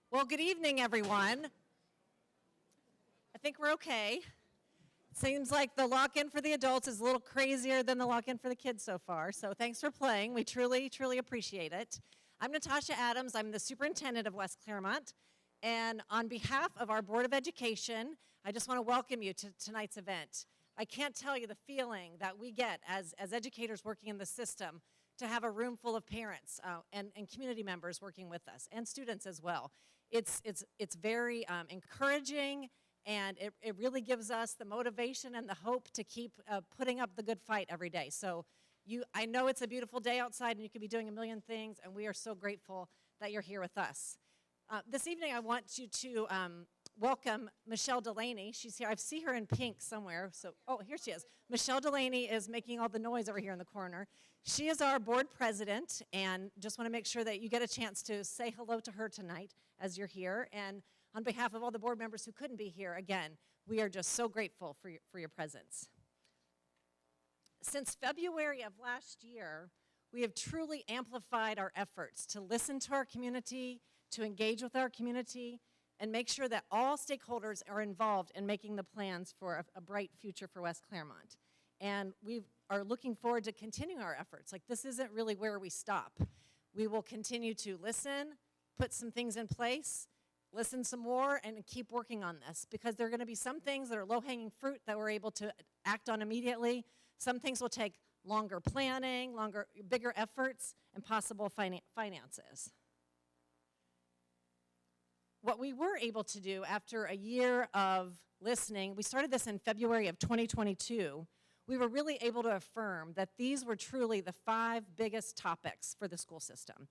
Well, good evening, everyone. I think we're okay. Seems like the lock-in for the adults is a little crazier than the lock-in for the kids so far. So thanks for playing. We truly, truly appreciate it. I'm Natasha Adams. I'm the superintendent of West Clermont. And on behalf of our Board of Education, I just want to welcome you to tonight's event. I can't tell you the feeling that we get as educators working in the system to have a room full of parents and community members working with us, and students as well. It's very encouraging, and it really gives us the motivation and the hope to keep putting up the good fight every day. So I know it's a beautiful day outside and you could be doing a million things, and we are so grateful that you're here with us. This evening I want you to welcome Michelle Delaney. She's here. I see her in pink somewhere. So, oh, here she is. Michelle Delaney is making all the noise over here in the corner. She is our board president, and just want to make sure that you get a chance to say hello to her tonight as you're here. And on behalf of all the board members who couldn't be here, again, we are just so grateful for your presence. Since February of last year, we have truly amplified our efforts to listen to our community, to engage with our community, and make sure that all stakeholders are involved in making the plans for a bright future for West Clermont. And we are looking forward to continuing our efforts. Like, this isn't really where we stop. We will continue to listen, put some things in place, listen some more, and keep working on this, because there are going to be some things that are low-hanging fruit that we're able to act on immediately. Some things will take longer planning, bigger efforts, and possible finances. What we were able to do after a year of listening, we started this in February of 2022, we were really able to affirm that these were truly the 5 biggest topics for the school system.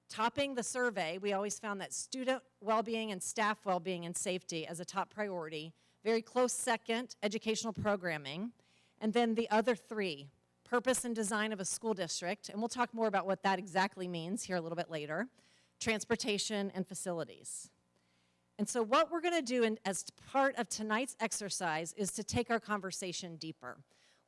Topping the survey, we always found that student well-being and staff well-being and safety as a top priority. Very close second, educational programming. And then the other 3, purpose and design of a school district, and we'll talk more about what that exactly means here a little bit later. Transportation and facilities. And so what we're going to do as part of tonight's exercise is to take our conversation deeper.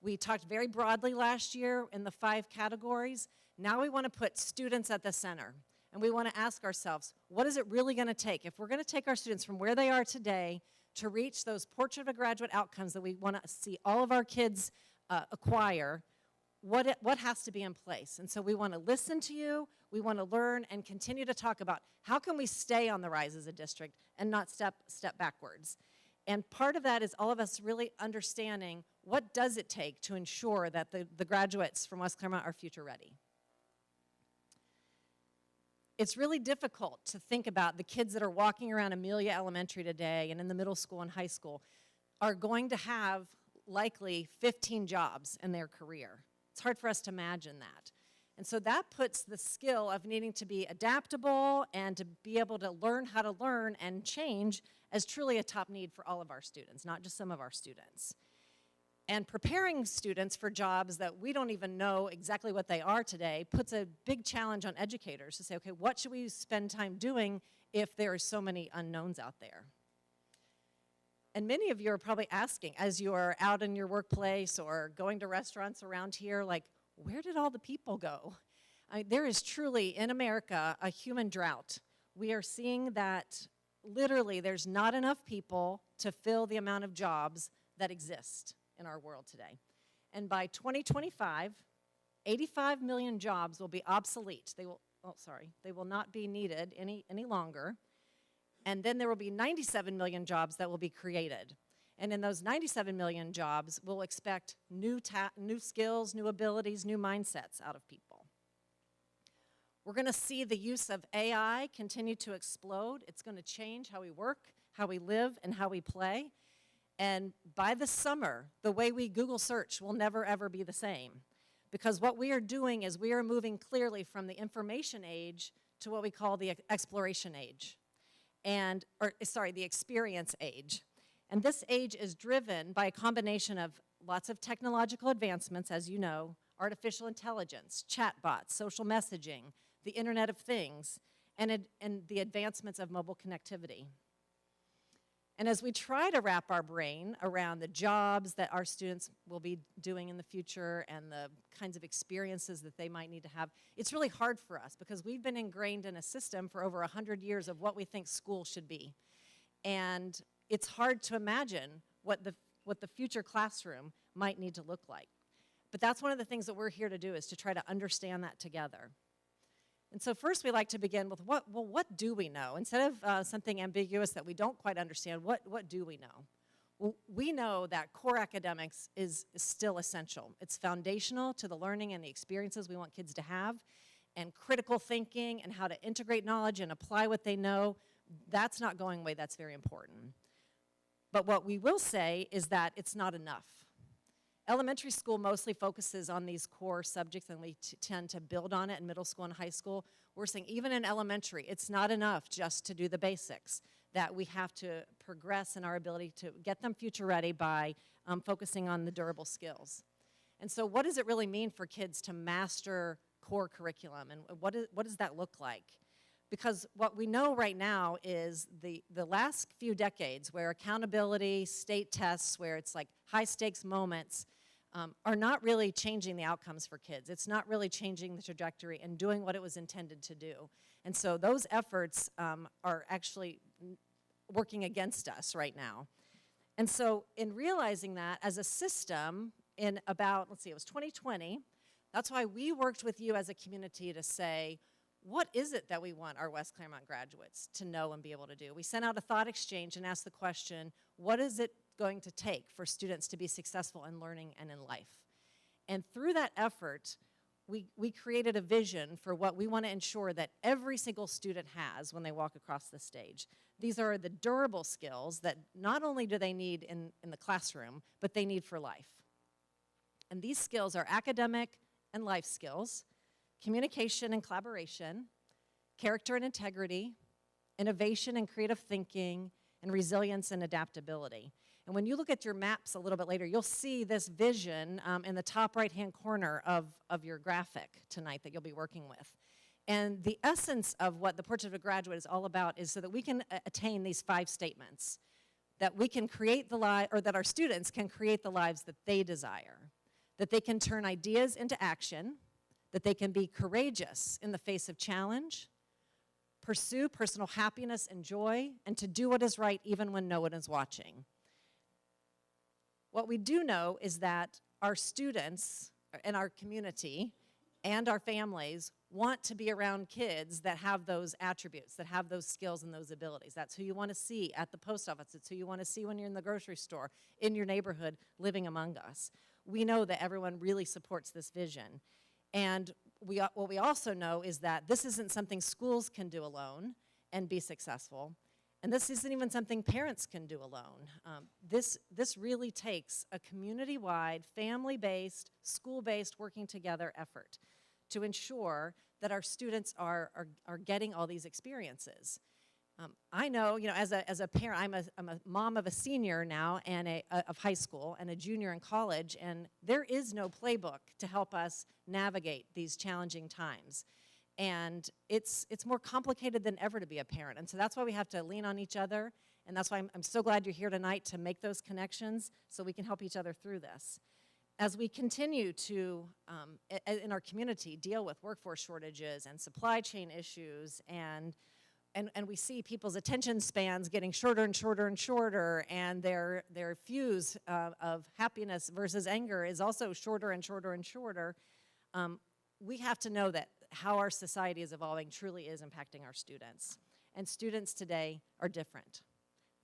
We talked very broadly last year in the 5 categories. Now we want to put students at the center. And we want to ask ourselves, what is it really going to take? If we're going to take our students from where they are today to reach those portrait of a graduate outcomes that we want to see all of our kids acquire, what has to be in place? And so we want to listen to you, we want to learn and continue to talk about how can we stay on the rise as a district and not step backwards. And part of that is all of us really understanding what does it take to ensure that the graduates from West Clermont are future ready. It's really difficult to think about the kids that are walking around Amelia Elementary today and in the middle school and high school are going to have likely 15 jobs in their career. It's hard for us to imagine that. And so that puts the skill of needing to be adaptable and to be able to learn how to learn and change as truly a top need for all of our students, not just some of our students. And preparing students for jobs that we don't even know exactly what they are today puts a big challenge on educators to say, okay, what should we spend time doing if there are so many unknowns out there? And many of you are probably asking, as you are out in your workplace or going to restaurants around here, like, where did all the people go? There is truly, in America, a human drought. We are seeing that literally there's not enough people to fill the amount of jobs that exist in our world today. And by 2025, 85 million jobs will be obsolete. They will not be needed any longer. And then there will be 97 million jobs that will be created. And in those 97 million jobs, we'll expect new skills, new abilities, new mindsets out of people. We're going to see the use of AI continue to explode. It's going to change how we work, how we live, and how we play. And by the summer, the way we Google search will never, ever be the same. Because what we are doing is we are moving clearly from the information age to what we call the exploration age. The experience age. And this age is driven by a combination of lots of technological advancements, as you know, artificial intelligence, chatbots, social messaging, the Internet of Things, and the advancements of mobile connectivity. And as we try to wrap our brain around the jobs that our students will be doing in the future and the kinds of experiences that they might need to have, it's really hard for us because we've been ingrained in a system for over 100 years of what we think school should be. And it's hard to imagine what the future classroom might need to look like. But that's one of the things that we're here to do, is to try to understand that together. And so first we like to begin with what do we know? Instead of something ambiguous that we don't quite understand, what do we know? Well, we know that core academics is still essential. It's foundational to the learning and the experiences we want kids to have, and critical thinking and how to integrate knowledge and apply what they know, that's not going away, that's very important. But what we will say is that it's not enough. Elementary school mostly focuses on these core subjects, and we tend to build on it in middle school and high school. We're saying even in elementary, it's not enough just to do the basics, that we have to progress in our ability to get them future ready by focusing on the durable skills. And so what does it really mean for kids to master core curriculum, and what does that look like? Because what we know right now is the last few decades where accountability, state tests, where it's like high stakes moments, are not really changing the outcomes for kids. It's not really changing the trajectory and doing what it was intended to do. And so those efforts are actually working against us right now. And so in realizing that as a system in about, let's see, it was 2020, that's why we worked with you as a community to say, what is it that we want our West Clermont graduates to know and be able to do? We sent out a thought exchange and asked the question, what is it going to take for students to be successful in learning and in life? And through that effort, we created a vision for what we want to ensure that every single student has when they walk across the stage. These are the durable skills that not only do they need in the classroom, but they need for life. And these skills are academic and life skills, communication and collaboration, character and integrity, innovation and creative thinking, and resilience and adaptability. And when you look at your maps a little bit later, you'll see this vision in the top right-hand corner of your graphic tonight that you'll be working with. And the essence of what the Portrait of a Graduate is all about is so that we can attain these 5 statements, that we can create the life, or that our students can create the lives that they desire, that they can turn ideas into action, that they can be courageous in the face of challenge, pursue personal happiness and joy, and to do what is right even when no one is watching. What we do know is that our students and our community and our families want to be around kids that have those attributes, that have those skills and those abilities. That's who you want to see at the post office. It's who you want to see when you're in the grocery store, in your neighborhood, living among us. We know that everyone really supports this vision. And what we also know is that this isn't something schools can do alone and be successful. And this isn't even something parents can do alone. This really takes a community-wide, family-based, school-based, working together effort to ensure that our students are getting all these experiences. I know, as a parent, I'm a mom of a senior now and of high school and a junior in college, and there is no playbook to help us navigate these challenging times. And it's more complicated than ever to be a parent. And so that's why we have to lean on each other. And that's why I'm so glad you're here tonight to make those connections so we can help each other through this. As we continue to, in our community, deal with workforce shortages and supply chain issues, and we see people's attention spans getting shorter and shorter and shorter, and their fuse of happiness versus anger is also shorter and shorter and shorter, we have to know that how our society is evolving truly is impacting our students. And students today are different.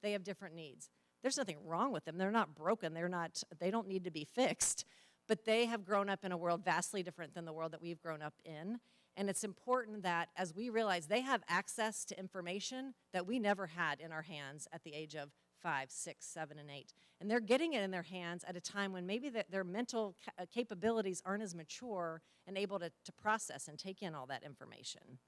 They have different needs. There's nothing wrong with them. They're not broken. They don't need to be fixed. But they have grown up in a world vastly different than the world that we've grown up in. And it's important that as we realize they have access to information that we never had in our hands at the age of 5, 6, 7, and 8. And they're getting it in their hands at a time when maybe their mental capabilities aren't as mature and able to process and take in all that information.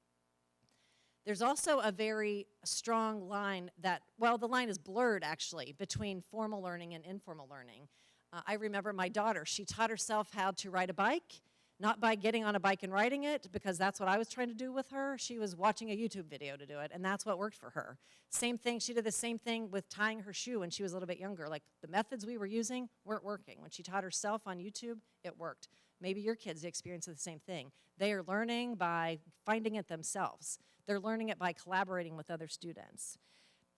There's also a very strong line that, well, the line is blurred actually between formal learning and informal learning. I remember my daughter, she taught herself how to ride a bike, Not by getting on a bike and riding it, because that's what I was trying to do with her. She was watching a YouTube video to do it, and that's what worked for her. Same thing, she did the same thing with tying her shoe when she was a little bit younger. Like, the methods we were using weren't working. When she taught herself on YouTube, it worked. Maybe your kids experience the same thing. They are learning by finding it themselves. They're learning it by collaborating with other students.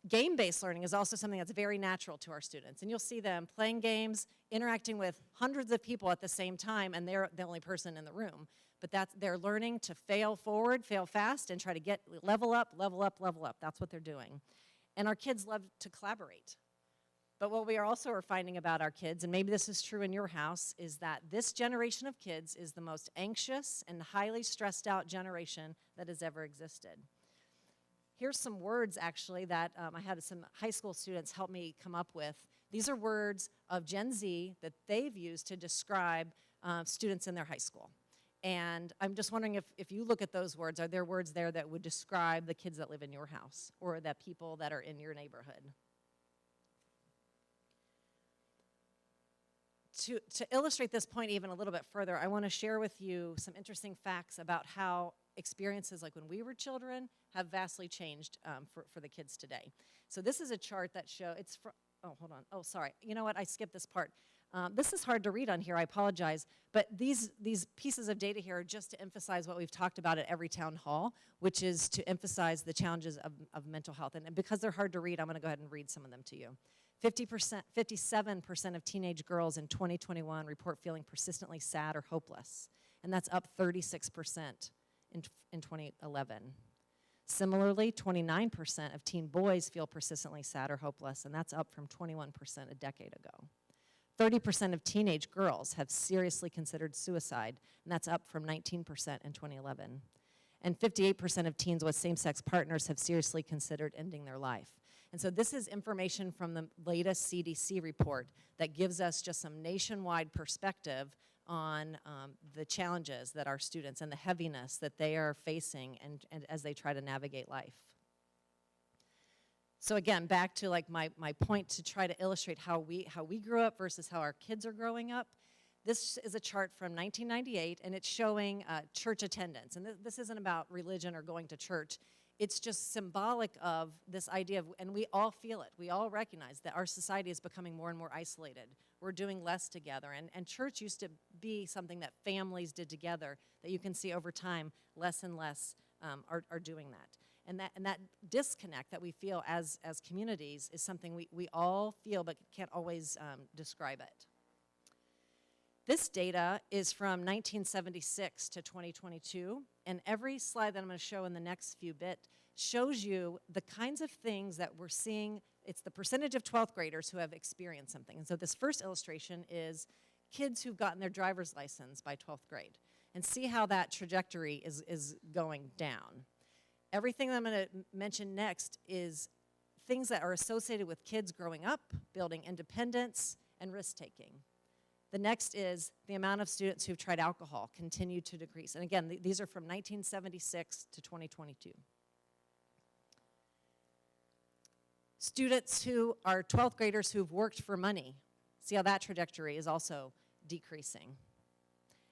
Game-based learning is also something that's very natural to our students. And you'll see them playing games, interacting with hundreds of people at the same time, and they're the only person in the room. But they're learning to fail forward, fail fast, and try to level up, level up, level up. That's what they're doing. And our kids love to collaborate. But what we are finding about our kids, and maybe this is true in your house, is that this generation of kids is the most anxious and highly stressed out generation that has ever existed. Here's some words, actually, that I had some high school students help me come up with. These are words of Gen Z that they've used to describe students in their high school. And I'm just wondering if you look at those words, are there words there that would describe the kids that live in your house or the people that are in your neighborhood? To illustrate this point even a little bit further, I want to share with you some interesting facts about how experiences like when we were children have vastly changed for the kids today. So this is a chart that shows, hold on, oh, sorry. You know what, I skipped this part. This is hard to read on here, I apologize, but these pieces of data here are just to emphasize what we've talked about at every town hall, which is to emphasize the challenges of mental health. And because they're hard to read, I'm going to go ahead and read some of them to you. 57% of teenage girls in 2021 report feeling persistently sad or hopeless, and that's up 36% in 2011. Similarly, 29% of teen boys feel persistently sad or hopeless, and that's up from 21% a decade ago. 30% of teenage girls have seriously considered suicide, and that's up from 19% in 2011. And 58% of teens with same-sex partners have seriously considered ending their life. And so this is information from the latest CDC report that gives us just some nationwide perspective on the challenges that our students and the heaviness that they are facing and as they try to navigate life. So again, back to like my point to try to illustrate how we grew up versus how our kids are growing up. This is a chart from 1998, and it's showing church attendance. And this isn't about religion or going to church. It's just symbolic of this idea of, and we all feel it, we all recognize that our society is becoming more and more isolated. We're doing less together, and church used to be something that families did together, that you can see over time, less and less are doing that. And that disconnect that we feel as communities is something we all feel but can't always describe it. This data is from 1976 to 2022, and every slide that I'm going to show in the next few bits shows you the kinds of things that we're seeing. It's the percentage of 12th graders who have experienced something. And so this first illustration is kids who've gotten their driver's license by 12th grade. And see how that trajectory is going down. Everything that I'm going to mention next is things that are associated with kids growing up, building independence, and risk-taking. The next is the amount of students who've tried alcohol continue to decrease. And again, these are from 1976 to 2022. Students who are 12th graders who've worked for money, see how that trajectory is also decreasing.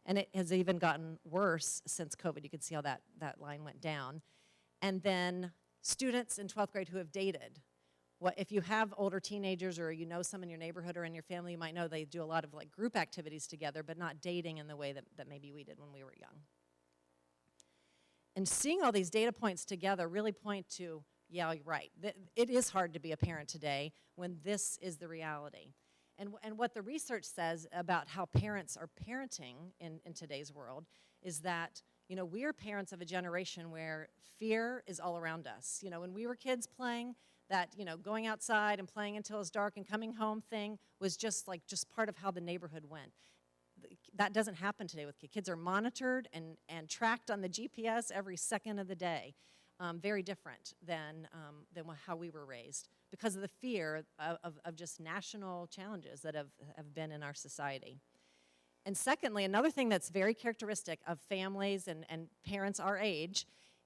And it has even gotten worse since COVID. You can see how that line went down. And then students in 12th grade who have dated. If you have older teenagers or you know some in your neighborhood or in your family, you might know they do a lot of like group activities together, but not dating in the way that maybe we did when we were young. And seeing all these data points together really point to, yeah, you're right. It is hard to be a parent today when this is the reality. And what the research says about how parents are parenting in today's world is that, you know, we are parents of a generation where fear is all around us. You know, when we were kids playing, that, you know, going outside and playing until it's dark and coming home thing was just part of how the neighborhood went. That doesn't happen today with kids. Kids are monitored and tracked on the GPS every second of the day. Very different than how we were raised because of the fear of just national challenges that have been in our society. And secondly, another thing that's very characteristic of families and parents our age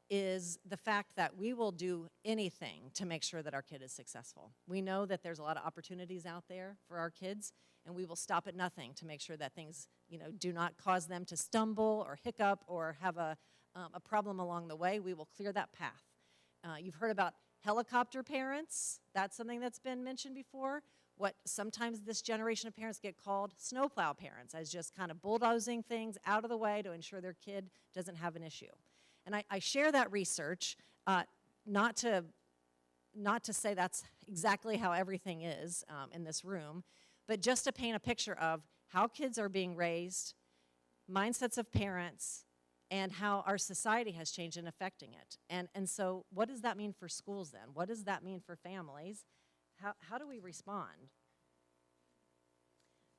is the fact that we will do anything to make sure that our kid is successful. We know that there's a lot of opportunities out there for our kids, and we will stop at nothing to make sure that things, do not cause them to stumble or hiccup or have a problem along the way. We will clear that path. You've heard about helicopter parents. That's something that's been mentioned before. What sometimes this generation of parents get called snowplow parents, as just kind of bulldozing things out of the way to ensure their kid doesn't have an issue. And I share that research not to say that's exactly how everything is in this room, but just to paint a picture of how kids are being raised, mindsets of parents, and how our society has changed in affecting it. And so what does that mean for schools then? What does that mean for families? How do we respond?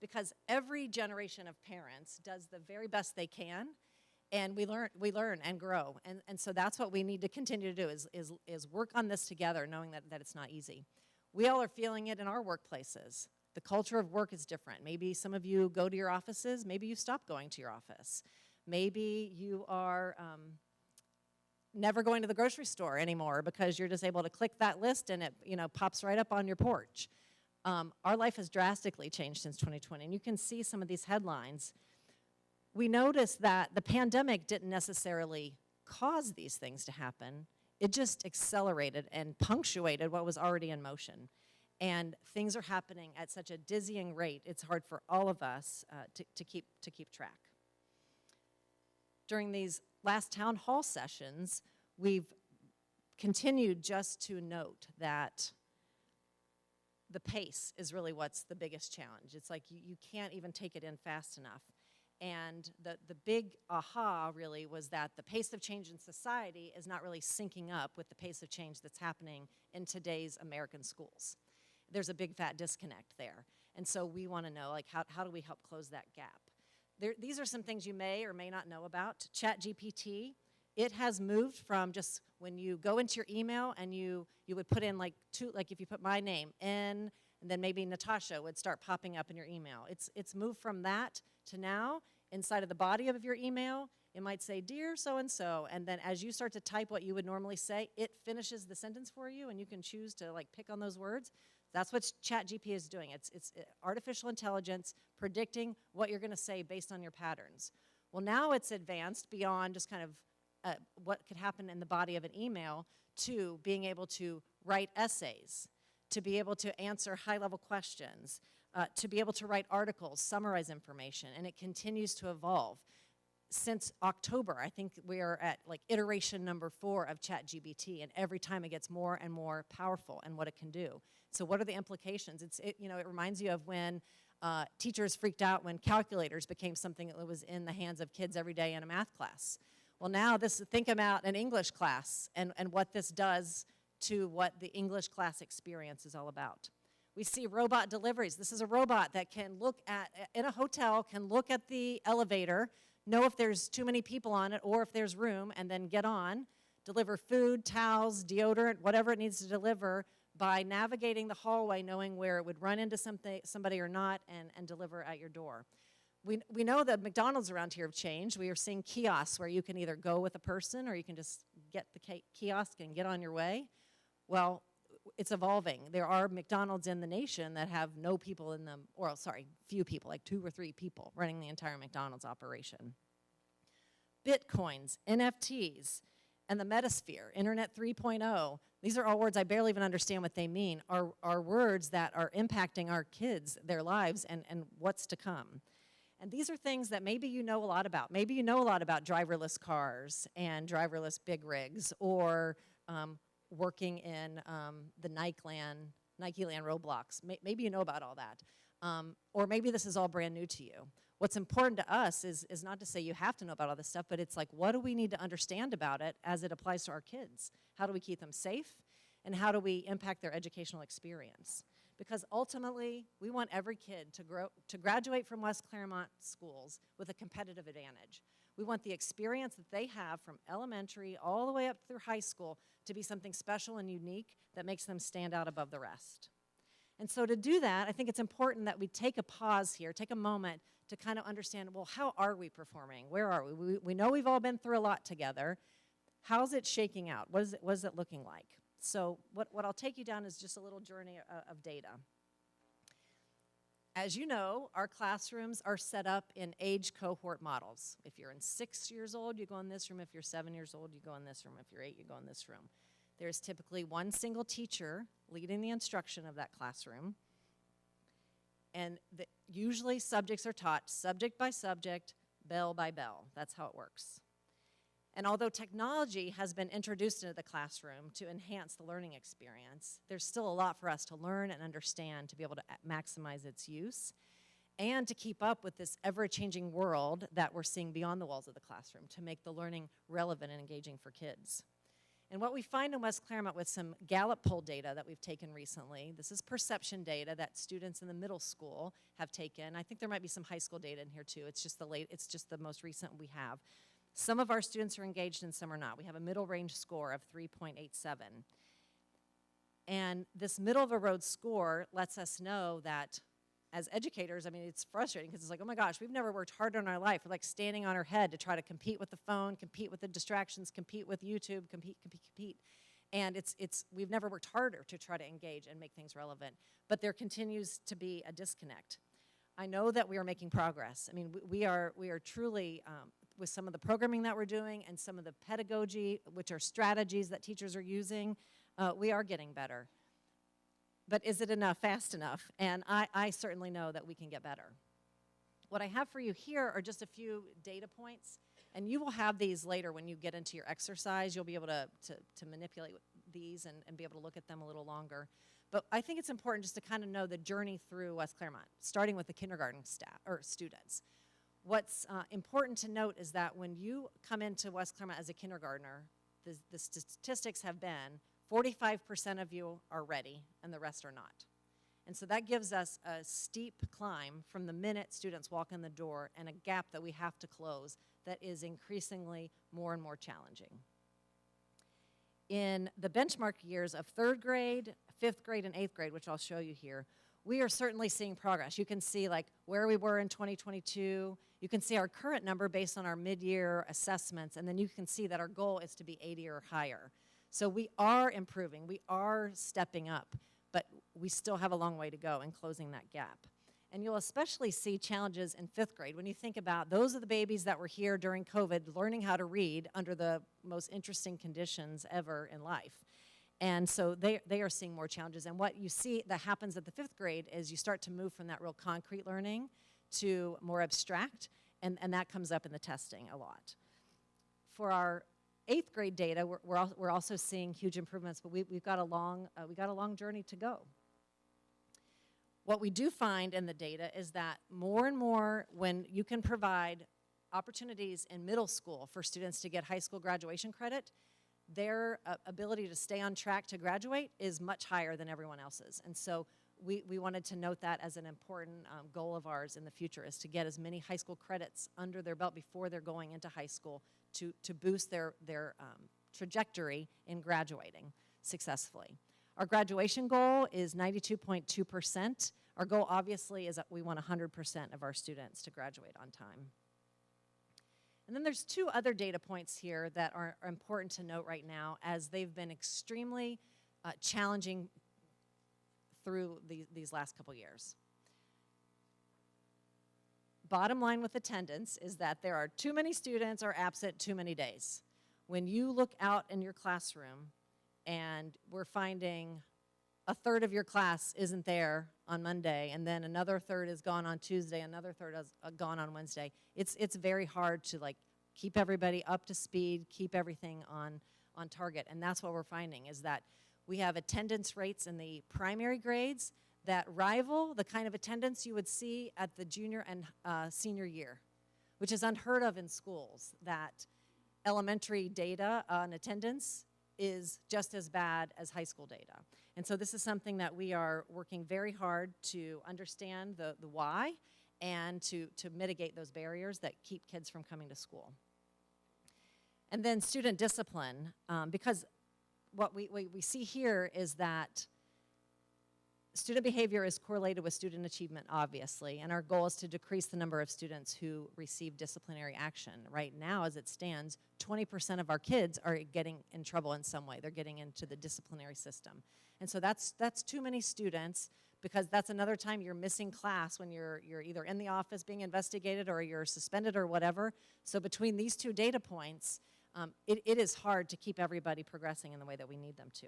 Because every generation of parents does the very best they can, and we learn and grow. And so that's what we need to continue to do is work on this together, knowing that it's not easy. We all are feeling it in our workplaces. The culture of work is different. Maybe some of you go to your offices. Maybe you stop going to your office. Maybe you are never going to the grocery store anymore because you're just able to click that list and it pops right up on your porch. Our life has drastically changed since 2020, and you can see some of these headlines. We noticed that the pandemic didn't necessarily cause these things to happen. It just accelerated and punctuated what was already in motion. And things are happening at such a dizzying rate, it's hard for all of us to keep track. During these last town hall sessions, we've continued just to note that the pace is really what's the biggest challenge. It's like you can't even take it in fast enough. And the big aha really was that the pace of change in society is not really syncing up with the pace of change that's happening in today's American schools. There's a big fat disconnect there. And so we want to know, like, how do we help close that gap? These are some things you may or may not know about. ChatGPT, it has moved from just when you go into your email and you would put in like if you put my name in, and then maybe Natasha would start popping up in your email. It's moved from that to now inside of the body of your email. It might say, "Dear so-and-so," and then as you start to type what you would normally say, it finishes the sentence for you, and you can choose to like pick on those words. That's what ChatGPT is doing. It's artificial intelligence predicting what you're going to say based on your patterns. Well, now it's advanced beyond just kind of what could happen in the body of an email to being able to write essays, to be able to answer high-level questions, to be able to write articles, summarize information, and it continues to evolve. Since October, I think we are at like iteration number 4 of ChatGPT, and every time it gets more and more powerful and what it can do. So what are the implications? It reminds you of when teachers freaked out when calculators became something that was in the hands of kids every day in a math class. Well, now think about an English class and what this does to what the English class experience is all about. We see robot deliveries. This is a robot that can look in a hotel, can look at the elevator, know if there's too many people on it or if there's room, and then get on, deliver food, towels, deodorant, whatever it needs to deliver by navigating the hallway, knowing where it would run into somebody or not, and deliver at your door. We know that McDonald's around here have changed. We are seeing kiosks where you can either go with a person or you can just get the kiosk and get on your way. Well, it's evolving. There are McDonald's in the nation that have no people in them, or sorry, few people, like 2 or 3 people running the entire McDonald's operation. Bitcoins, NFTs, and the metasphere, Internet 3.0, these are all words I barely even understand what they mean, are words that are impacting our kids, their lives, and what's to come. And these are things that maybe you know a lot about. Maybe you know a lot about driverless cars and driverless big rigs, or working in the Nike Land Roblox. Maybe you know about all that. Or maybe this is all brand new to you. What's important to us is not to say you have to know about all this stuff, but it's like, what do we need to understand about it as it applies to our kids? How do we keep them safe? And how do we impact their educational experience? Because ultimately, we want every kid to graduate from West Clermont schools with a competitive advantage. We want the experience that they have from elementary all the way up through high school to be something special and unique that makes them stand out above the rest. And so to do that, I think it's important that we take a pause here, take a moment to kind of understand, well, how are we performing? Where are we? We know we've all been through a lot together. how's it shaking out? What is it looking like? So what I'll take you down is just a little journey of data. As you know, our classrooms are set up in age cohort models. If you're in 6 years old, you go in this room. If you're 7 years old, you go in this room. If you're 8, you go in this room. There's typically one single teacher leading the instruction of that classroom. And usually subjects are taught subject by subject, bell by bell. That's how it works. And although technology has been introduced into the classroom to enhance the learning experience, there's still a lot for us to learn and understand to be able to maximize its use and to keep up with this ever-changing world that we're seeing beyond the walls of the classroom to make the learning relevant and engaging for kids. And what we find in West Clermont with some Gallup poll data that we've taken recently, this is perception data that students in the middle school have taken. I think there might be some high school data in here too. It's just the most recent we have. Some of our students are engaged and some are not. We have a middle range score of 3.87. And this middle of the road score lets us know that as educators, I mean, it's frustrating because it's like, oh my gosh, we've never worked harder in our life. We're like standing on our head to try to compete with the phone, compete with the distractions, compete with YouTube, compete. And we've never worked harder to try to engage and make things relevant. But there continues to be a disconnect. I know that we are making progress. I mean, we are truly, with some of the programming that we're doing and some of the pedagogy, which are strategies that teachers are using, we are getting better. But is it enough, fast enough? And I certainly know that we can get better. What I have for you here are just a few data points, and you will have these later when you get into your exercise. You'll be able to manipulate these and be able to look at them a little longer. But I think it's important just to kind of know the journey through West Clermont, starting with the kindergarten staff or students. What's important to note is that when you come into West Clermont as a kindergartner, the statistics have been 45% of you are ready and the rest are not. And so that gives us a steep climb from the minute students walk in the door and a gap that we have to close that is increasingly more and more challenging. In the benchmark years of 3rd grade, 5th grade, and 8th grade, which I'll show you here, we are certainly seeing progress. You can see like where we were in 2022. You can see our current number based on our mid-year assessments, and then you can see that our goal is to be 80 or higher. So we are improving, we are stepping up, but we still have a long way to go in closing that gap. And you'll especially see challenges in 5th grade when you think about those are the babies that were here during COVID learning how to read under the most interesting conditions ever in life. And so they are seeing more challenges. And what you see that happens at the 5th grade is you start to move from that real concrete learning to more abstract, and that comes up in the testing a lot. For our 8th grade data, we're also seeing huge improvements, but we've got a long journey to go. What we do find in the data is that more and more when you can provide opportunities in middle school for students to get high school graduation credit, their ability to stay on track to graduate is much higher than everyone else's. And so we wanted to note that as an important goal of ours in the future, is to get as many high school credits under their belt before they're going into high school to boost their trajectory in graduating successfully. Our graduation goal is 92.2%. Our goal obviously is that we want 100% of our students to graduate on time. And then there's 2 other data points here that are important to note right now, as they've been extremely challenging through these last couple years. Bottom line with attendance is that there are too many students are absent too many days. When you look out in your classroom and we're finding a third of your class isn't there on Monday, and then another third is gone on Tuesday, another third is gone on Wednesday, it's very hard to like keep everybody up to speed, keep everything on target. And that's what we're finding, is that we have attendance rates in the primary grades that rival the kind of attendance you would see at the junior and senior year, which is unheard of in schools, that elementary data on attendance is just as bad as high school data. And so this is something that we are working very hard to understand the why and to mitigate those barriers that keep kids from coming to school. And then student discipline, because what we see here is that Student behavior is correlated with student achievement, obviously, and our goal is to decrease the number of students who receive disciplinary action. Right now, as it stands, 20% of our kids are getting in trouble in some way. They're getting into the disciplinary system. And so that's too many students, because that's another time you're missing class when you're either in the office being investigated or you're suspended or whatever. So between these two data points, it is hard to keep everybody progressing in the way that we need them to.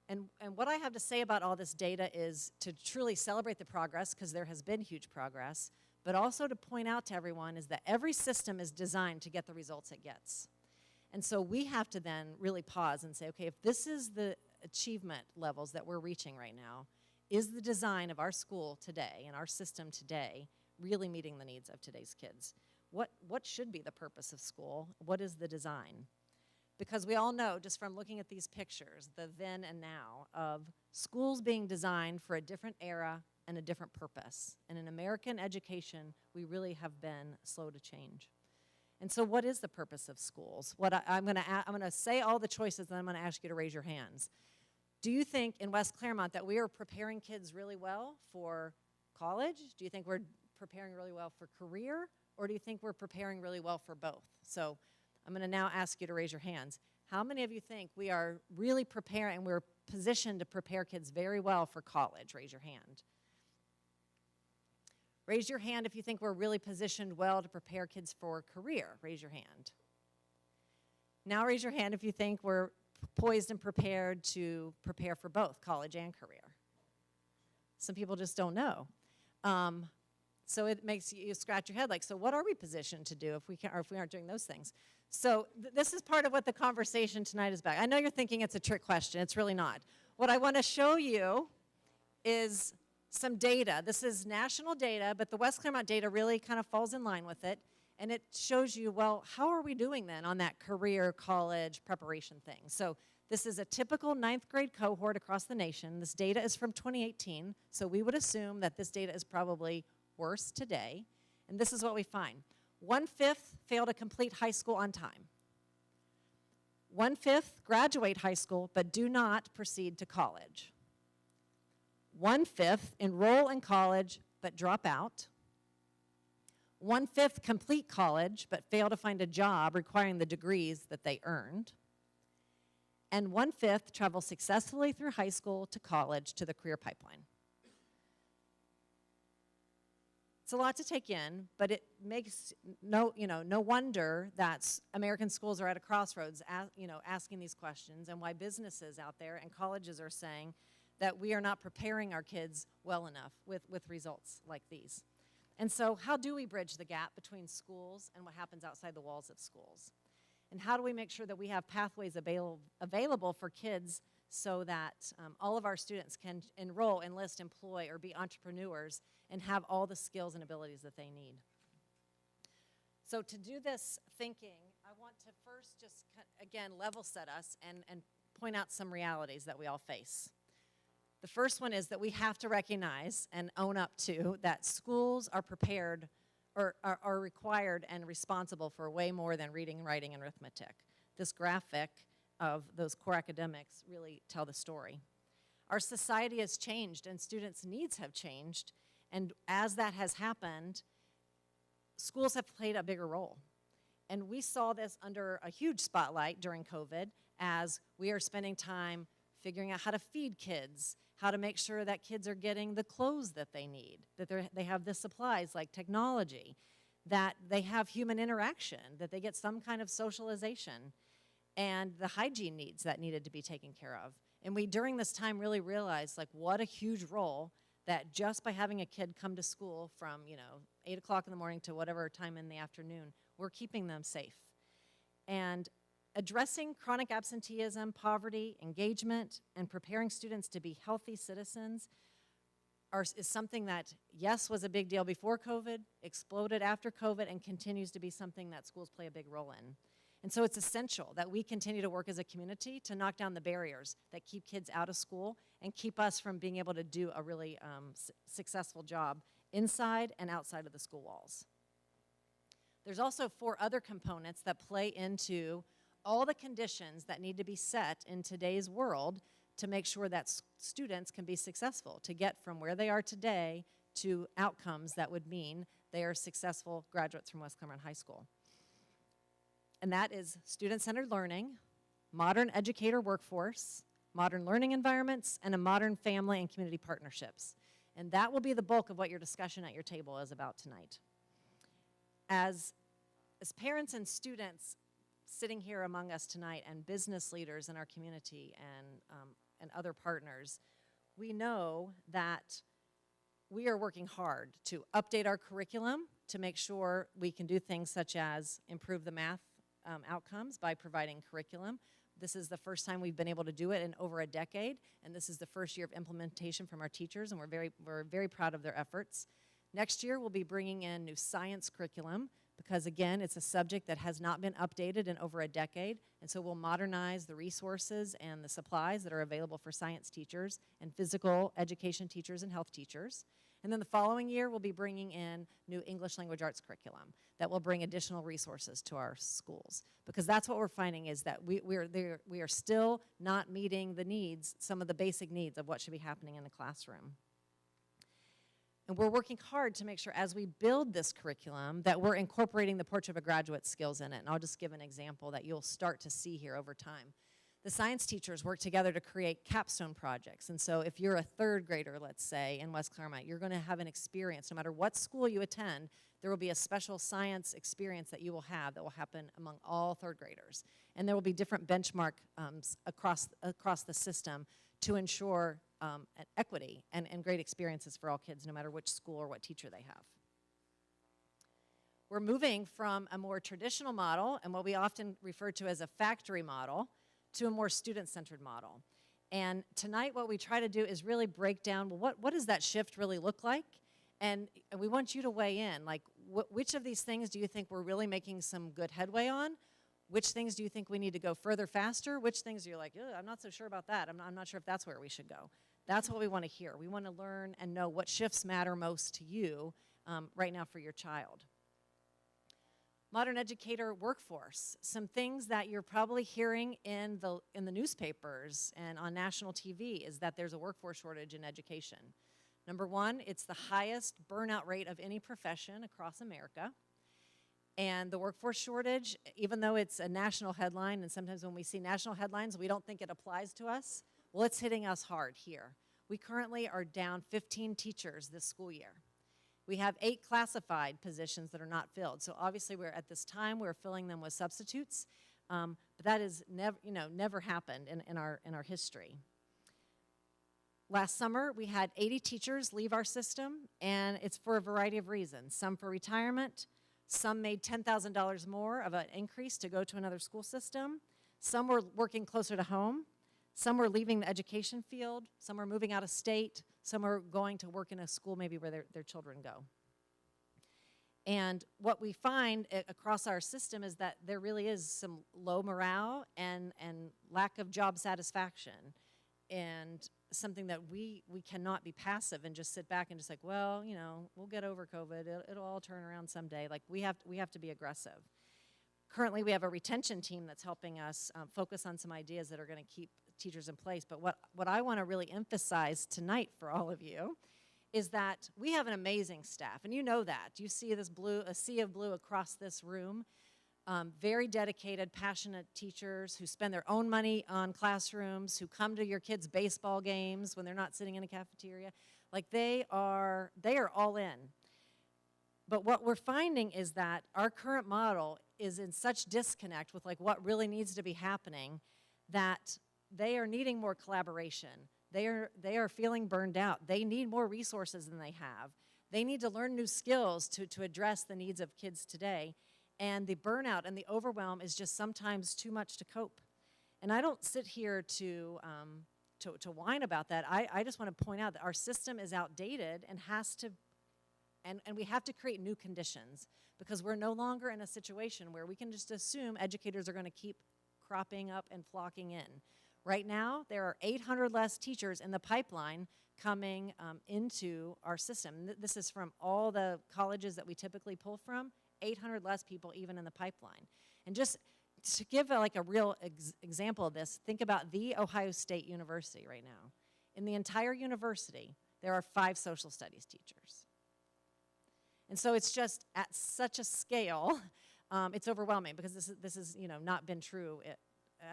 And what I have to say about all this data is to truly celebrate the progress, because there has been huge progress, but also to point out to everyone is that every system is designed to get the results it gets. And so we have to then really pause and say, okay, if this is the achievement levels that we're reaching right now, is the design of our school today and our system today really meeting the needs of today's kids? What should be the purpose of school? What is the design? Because we all know, just from looking at these pictures, the then and now, of schools being designed for a different era and a different purpose. And in American education, we really have been slow to change. And so what is the purpose of schools? I'm going to say all the choices, and I'm going to ask you to raise your hands. Do you think in West Clermont that we are preparing kids really well for college? Do you think we're preparing really well for career? Or do you think we're preparing really well for both? So I'm going to now ask you to raise your hands. How many of you think we are really preparing, and we're positioned to prepare kids very well for college? Raise your hand. Raise your hand if you think we're really positioned well to prepare kids for career. Raise your hand. Now raise your hand if you think we're poised and prepared to prepare for both college and career. Some people just don't know. So it makes you scratch your head like, so what are we positioned to do if we aren't doing those things? So this is part of what the conversation tonight is about. I know you're thinking it's a trick question. It's really not. What I want to show you is some data. This is national data, but the West Clermont data really kind of falls in line with it. And it shows you, well, how are we doing then on that career, college, preparation thing? So this is a typical 9th grade cohort across the nation. This data is from 2018, so we would assume that this data is probably worse today. And this is what we find. 1/5 fail to complete high school on time. 1/5 graduate high school but do not proceed to college. 1/5 enroll in college but drop out. 1/5 complete college but fail to find a job requiring the degrees that they earned. And 1/5 travel successfully through high school to college to the career pipeline. It's a lot to take in, but it makes no wonder that American schools are at a crossroads, asking these questions, and why businesses out there and colleges are saying that we are not preparing our kids well enough with results like these. And so how do we bridge the gap between schools and what happens outside the walls of schools? And how do we make sure that we have pathways available for kids so that all of our students can enroll, enlist, employ, or be entrepreneurs and have all the skills and abilities that they need? So to do this thinking, I want to first just, again, level set us and point out some realities that we all face. The first one is that we have to recognize and own up to that schools are prepared or are required and responsible for way more than reading, writing, and arithmetic. This graphic of those core academics really tell the story. Our society has changed and students' needs have changed, and as that has happened, schools have played a bigger role. And we saw this under a huge spotlight during COVID as we are spending time figuring out how to feed kids, how to make sure that kids are getting the clothes that they need, that they have the supplies like technology, that they have human interaction, that they get some kind of socialization, and the hygiene needs that needed to be taken care of. And we, during this time, really realized like what a huge role that just by having a kid come to school from 8 o'clock in the morning to whatever time in the afternoon, we're keeping them safe. And addressing chronic absenteeism, poverty, engagement, and preparing students to be healthy citizens is something that, yes, was a big deal before COVID, exploded after COVID, and continues to be something that schools play a big role in. And so it's essential that we continue to work as a community to knock down the barriers that keep kids out of school and keep us from being able to do a really successful job inside and outside of the school walls. There's also 4 other components that play into all the conditions that need to be set in today's world to make sure that students can be successful, to get from where they are today to outcomes that would mean they are successful graduates from West Clermont High School. And that is student-centered learning, modern educator workforce, modern learning environments, and a modern family and community partnerships. And that will be the bulk of what your discussion at your table is about tonight. As parents and students sitting here among us tonight, and business leaders in our community and other partners, we know that we are working hard to update our curriculum to make sure we can do things such as improve the math outcomes by providing curriculum. This is the first time we've been able to do it in over a decade, and this is the first year of implementation from our teachers, and we're very proud of their efforts. Next year, we'll be bringing in new science curriculum because, again, it's a subject that has not been updated in over a decade, and so we'll modernize the resources and the supplies that are available for science teachers and physical education teachers and health teachers. And then the following year, we'll be bringing in new English language arts curriculum that will bring additional resources to our schools. Because that's what we're finding is that we are still not meeting the needs, some of the basic needs of what should be happening in the classroom. And we're working hard to make sure as we build this curriculum that we're incorporating the Portrait of a Graduate skills in it. And I'll just give an example that you'll start to see here over time. The science teachers work together to create capstone projects. And so if you're a third grader, let's say, in West Clermont, you're going to have an experience. No matter what school you attend, there will be a special science experience that you will have that will happen among all third graders. And there will be different benchmarks across the system to ensure equity and great experiences for all kids, no matter which school or what teacher they have. We're moving from a more traditional model and what we often refer to as a factory model to a more student-centered model. And tonight what we try to do is really break down, well, what does that shift really look like? And we want you to weigh in, like which of these things do you think we're really making some good headway on? Which things do you think we need to go further, faster? Which things you're like, I'm not so sure about that. I'm not sure if that's where we should go. That's what we want to hear. We want to learn and know what shifts matter most to you right now for your child. Modern educator workforce. Some things that you're probably hearing in the newspapers and on national TV is that there's a workforce shortage in education. Number one, it's the highest burnout rate of any profession across America. And the workforce shortage, even though it's a national headline, and sometimes when we see national headlines, we don't think it applies to us, well, it's hitting us hard here. We currently are down 15 teachers this school year. We have 8 classified positions that are not filled. So obviously at this time, we're filling them with substitutes, but that has never happened in our history. Last summer, we had 80 teachers leave our system, and it's for a variety of reasons. Some for retirement, some made $10,000 more of an increase to go to another school system. Some were working closer to home. Some were leaving the education field. Some were moving out of state. Some are going to work in a school maybe where their children go. And what we find across our system is that there really is some low morale and lack of job satisfaction, and something that we cannot be passive and just sit back and just like, well, we'll get over COVID. It'll all turn around someday. Like we have to be aggressive. Currently, we have a retention team that's helping us focus on some ideas that are going to keep teachers in place. But what I want to really emphasize tonight for all of you is that we have an amazing staff, and you know that. You see this a sea of blue across this room. Very dedicated, passionate teachers who spend their own money on classrooms, who come to your kids' baseball games when they're not sitting in a cafeteria. Like they are all in. But what we're finding is that our current model is in such disconnect with like what really needs to be happening that they are needing more collaboration. They are feeling burned out. They need more resources than they have. They need to learn new skills to address the needs of kids today. And the burnout and the overwhelm is just sometimes too much to cope. And I don't sit here to whine about that. I just want to point out that our system is outdated and we have to create new conditions because we're no longer in a situation where we can just assume educators are going to keep cropping up and flocking in. Right now, there are 800 less teachers in the pipeline coming into our system. This is from all the colleges that we typically pull from, 800 less people even in the pipeline. And just to give like a real example of this, think about the Ohio State University right now. In the entire university, there are 5 social studies teachers. And so it's just at such a scale, it's overwhelming because this is not been true.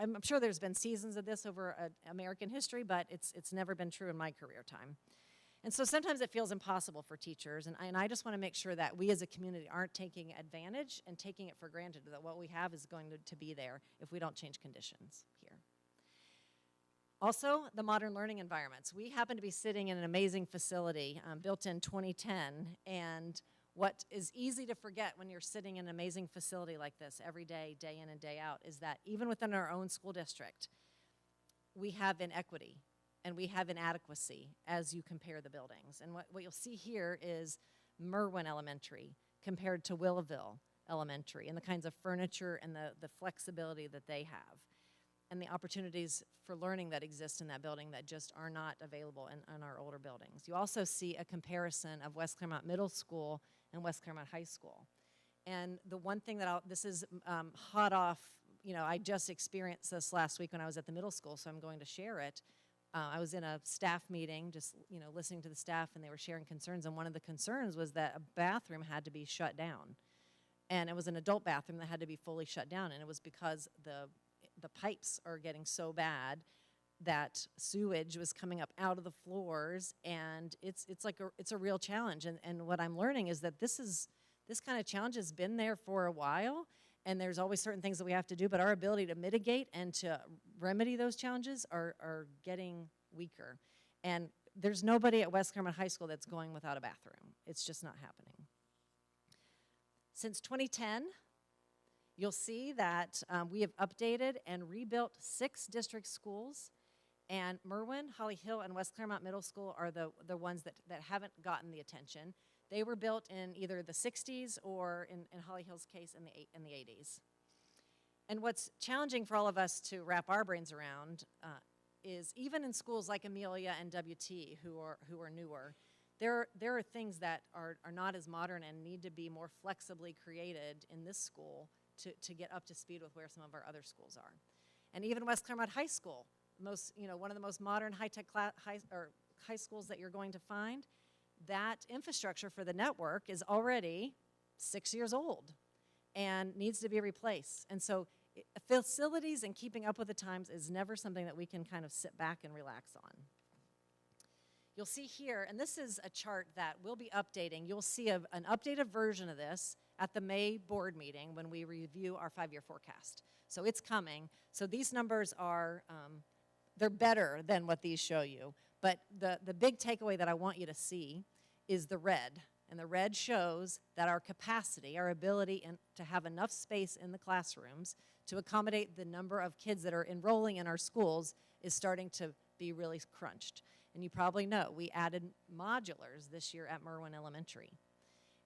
I'm sure there's been seasons of this over American history, but it's never been true in my career time. And so sometimes it feels impossible for teachers, and I just want to make sure that we as a community aren't taking advantage and taking it for granted that what we have is going to be there if we don't change conditions here. Also, the modern learning environments. We happen to be sitting in an amazing facility built in 2010, and what is easy to forget when you're sitting in an amazing facility like this every day, day in and day out, is that even within our own school district, we have inequity and we have inadequacy as you compare the buildings. And what you'll see here is Merwin Elementary compared to Willowville Elementary and the kinds of furniture and the flexibility that they have and the opportunities for learning that exist in that building that just are not available in our older buildings. You also see a comparison of West Clermont Middle School and West Clermont High School. And the one thing that this is hot off, I just experienced this last week when I was at the middle school, so I'm going to share it. I was in a staff meeting, just listening to the staff, and they were sharing concerns. And one of the concerns was that a bathroom had to be shut down, and it was an adult bathroom that had to be fully shut down. And it was because the pipes are getting so bad that sewage was coming up out of the floors, and it's a real challenge. And what I'm learning is that this kind of challenge has been there for a while. And there's always certain things that we have to do, but our ability to mitigate and to remedy those challenges are getting weaker. And there's nobody at West Clermont High School that's going without a bathroom. It's just not happening. Since 2010, you'll see that we have updated and rebuilt 6 district schools. And Merwin, Holly Hill, and West Clermont Middle School are the ones that haven't gotten the attention. They were built in either the 60s or, in Holly Hill's case, in the 80s. And what's challenging for all of us to wrap our brains around is even in schools like Amelia and WT, who are newer, there are things that are not as modern and need to be more flexibly created in this school to get up to speed with where some of our other schools are. And even West Clermont High School, one of the most modern high-tech high schools that you're going to find, that infrastructure for the network is already 6 years old and needs to be replaced. And so facilities and keeping up with the times is never something that we can kind of sit back and relax on. You'll see here, and this is a chart that we'll be updating. You'll see an updated version of this at the May board meeting when we review our 5-year forecast. So it's coming. So these numbers are, they're better than what these show you. But the big takeaway that I want you to see is the red. And the red shows that our capacity, our ability to have enough space in the classrooms to accommodate the number of kids that are enrolling in our schools is starting to be really crunched. And you probably know we added modulars this year at Merwin Elementary.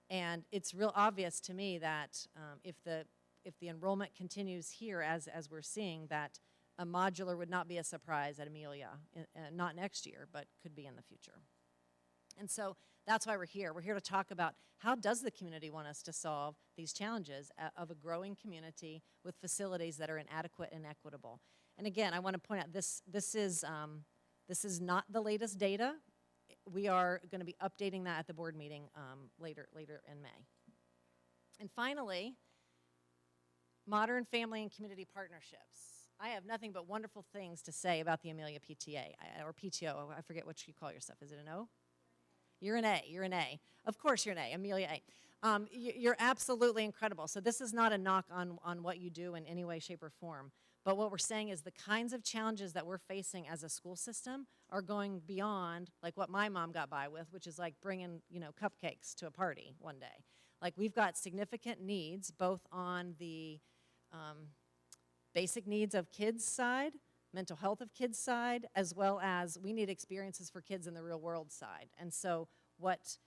And it's real obvious to me that if the enrollment continues here as we're seeing, that a modular would not be a surprise at Amelia, not next year, but could be in the future. And so that's why we're here. We're here to talk about how does the community want us to solve these challenges of a growing community with facilities that are inadequate and equitable. And again, I want to point out this is not the latest data. We are going to be updating that at the board meeting later in May. And finally, modern family and community partnerships. I have nothing but wonderful things to say about the Amelia PTA, or PTO. I forget what you call yourself. Is it an O? You're an A. You're an A. Of course you're an A, Amelia A. You're absolutely incredible. So this is not a knock on what you do in any way, shape, or form. But what we're saying is the kinds of challenges that we're facing as a school system are going beyond like what my mom got by with, which is like bringing, cupcakes to a party one day. Like we've got significant needs both on the basic needs of kids side, mental health of kids side, as well as we need experiences for kids in the real world side. And so what's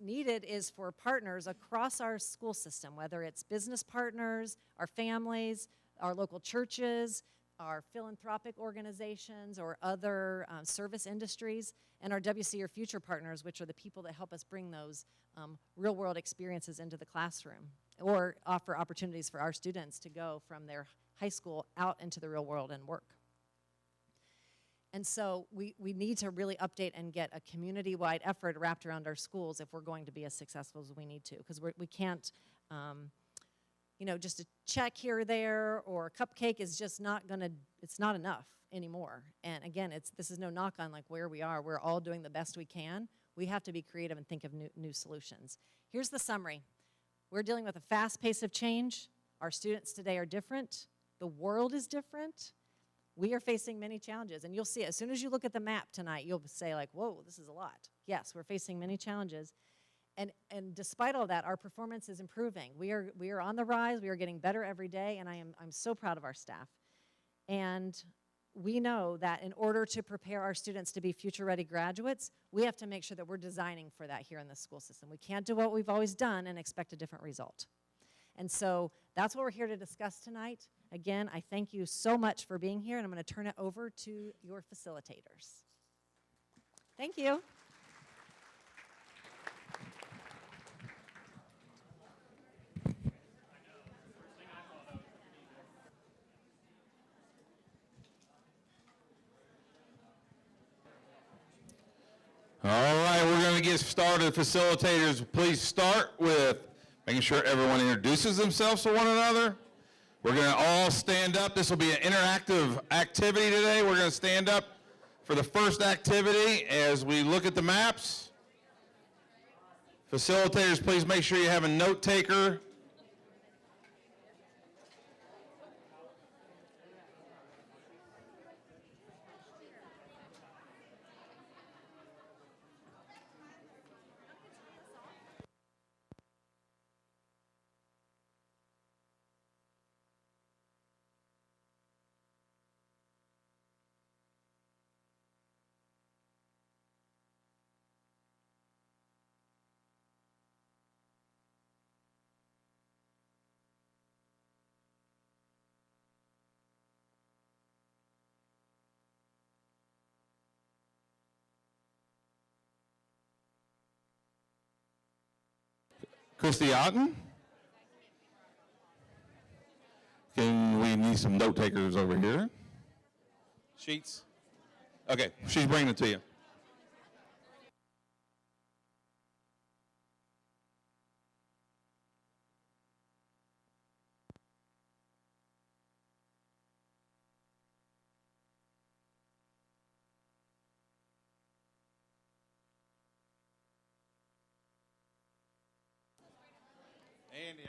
needed is for partners across our school system, whether it's business partners, our families, our local churches, our philanthropic organizations, or other service industries, and our WC or Future partners, which are the people that help us bring those real world experiences into the classroom. or offer opportunities for our students to go from their high school out into the real world and work. And so we need to really update and get a community-wide effort wrapped around our schools if we're going to be as successful as we need to, because we can't, just a check here or there or a cupcake is just not gonna, it's not enough anymore. And again, this is no knock on like where we are. We're all doing the best we can. We have to be creative and think of new solutions. Here's the summary. We're dealing with a fast pace of change. Our students today are different. The world is different. We are facing many challenges, and you'll see it. As soon as you look at the map tonight, you'll say like, whoa, this is a lot. Yes, we're facing many challenges, and despite all that, our performance is improving. We are on the rise. We are getting better every day, and I'm so proud of our staff. And we know that in order to prepare our students to be future-ready graduates, we have to make sure that we're designing for that here in the school system. We can't do what we've always done and expect a different result. And so that's what we're here to discuss tonight. Again, I thank you so much for being here, and I'm going to turn it over to your facilitators. Thank you. All right, we're going to get started. Facilitators, please start with making sure everyone introduces themselves to one another. We're going to all stand up. This will be an interactive activity today. We're going to stand up for the first activity as we look at the maps. Facilitators, please make sure you have a note taker. Christy Otten? We need some note takers over here. Sheets? Okay, she's bringing it to you. Andy.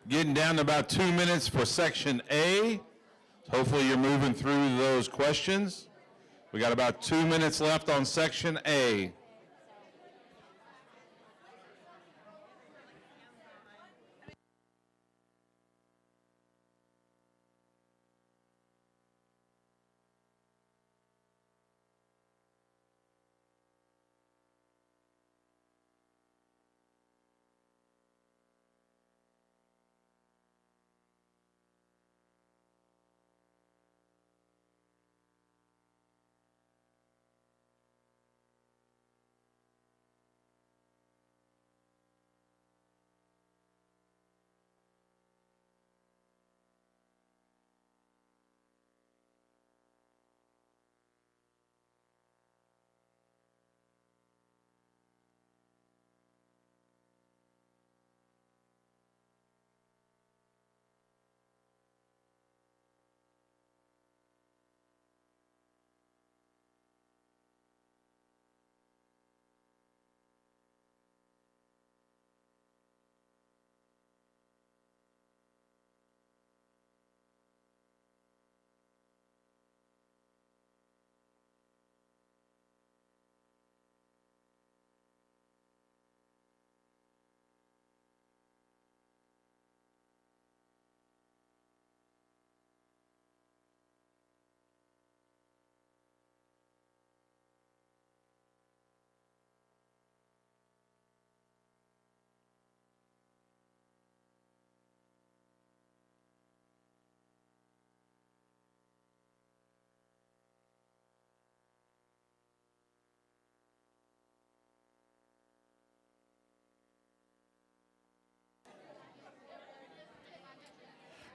Getting down to about 2 minutes for section A. Hopefully you're moving through those questions. We got about 2 minutes left on section A.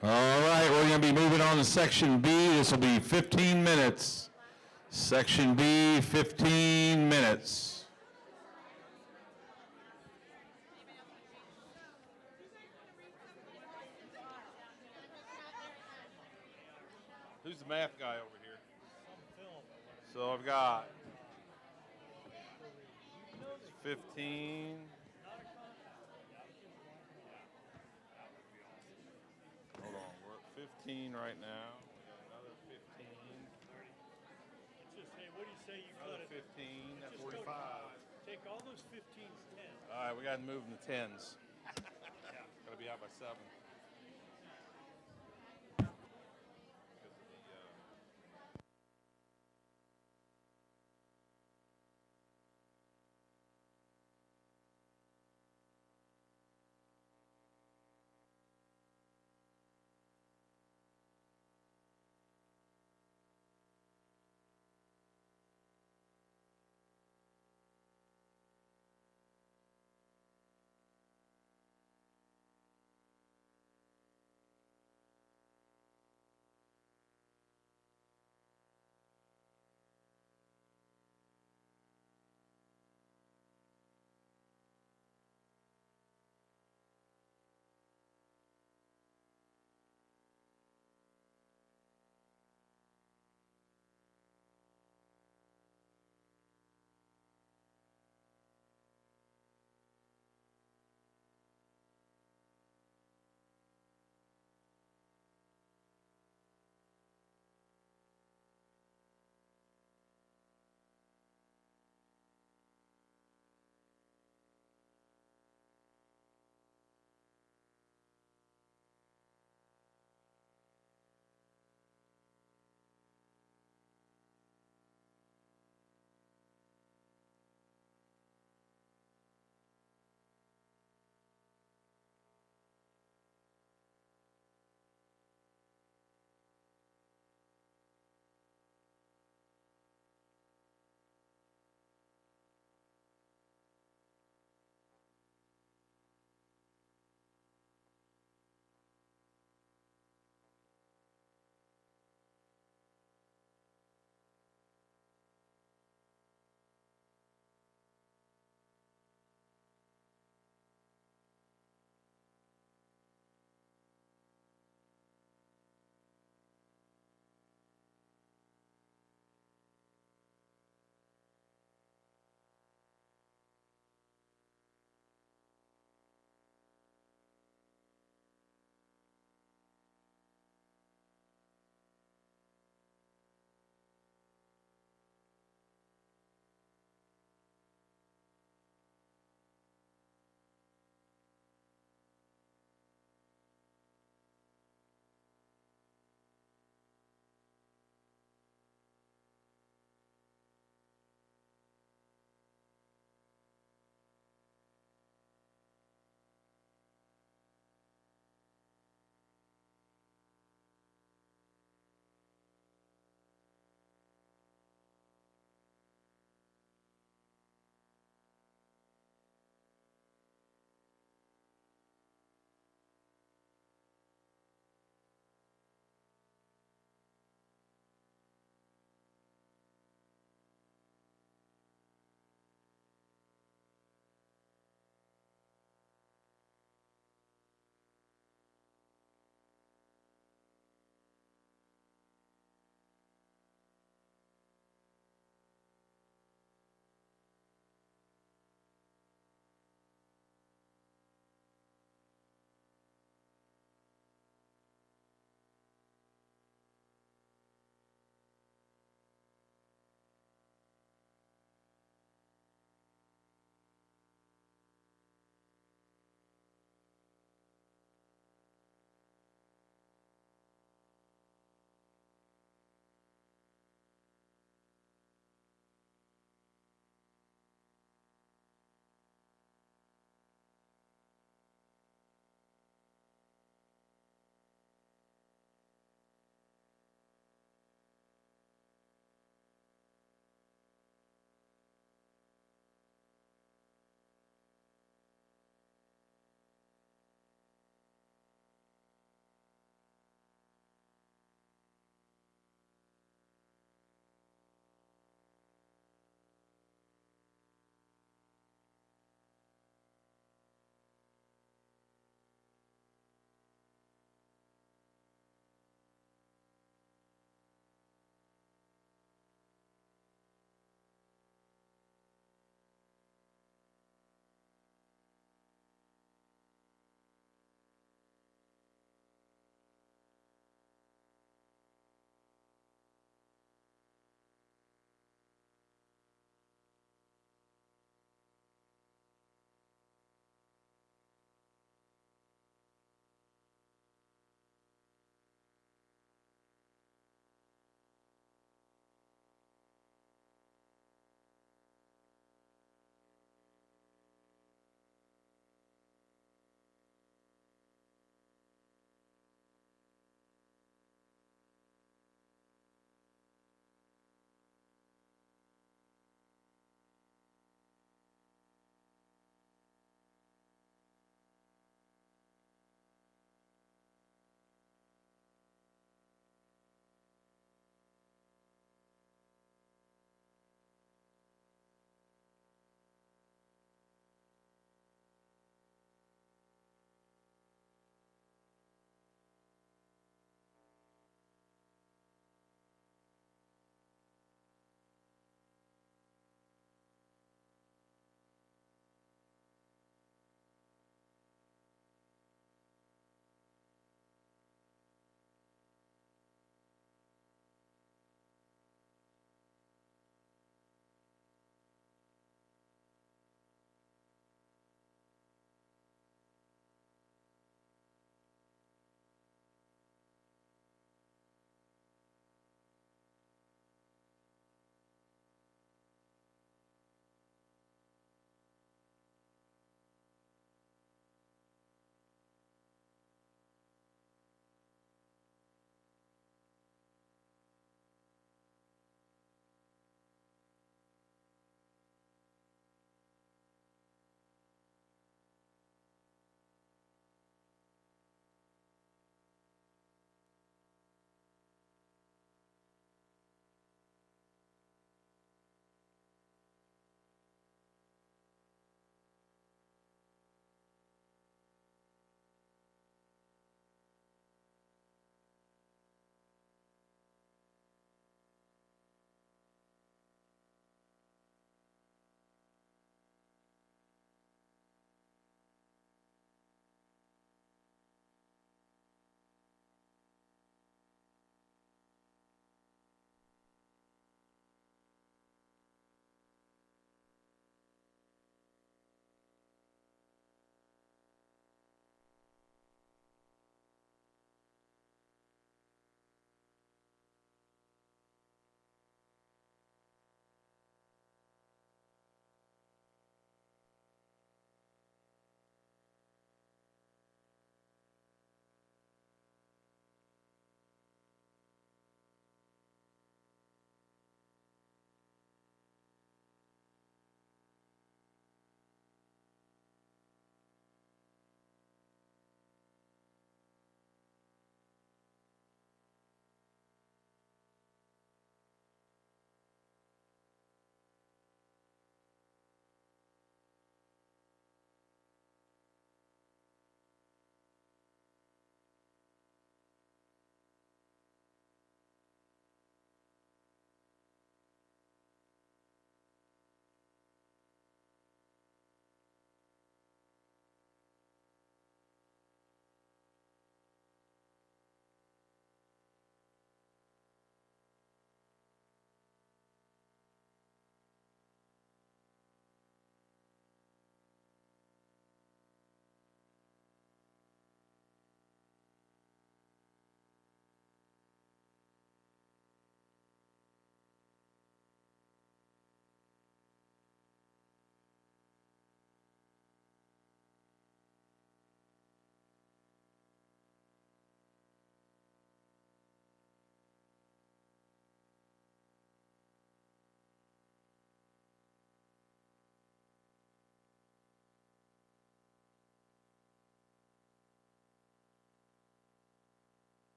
All right, we're going to be moving on to section B. This will be 15 minutes. Section B, 15 minutes. Who's the math guy over here? So I've got 15. Hold on, we're at 15 right now. We got another 15. Just, hey, what do you say you cut Another it? 15. That's Just 45. Take all those 15s, 10. All right, we got to move in the 10s. Got to be out by 7.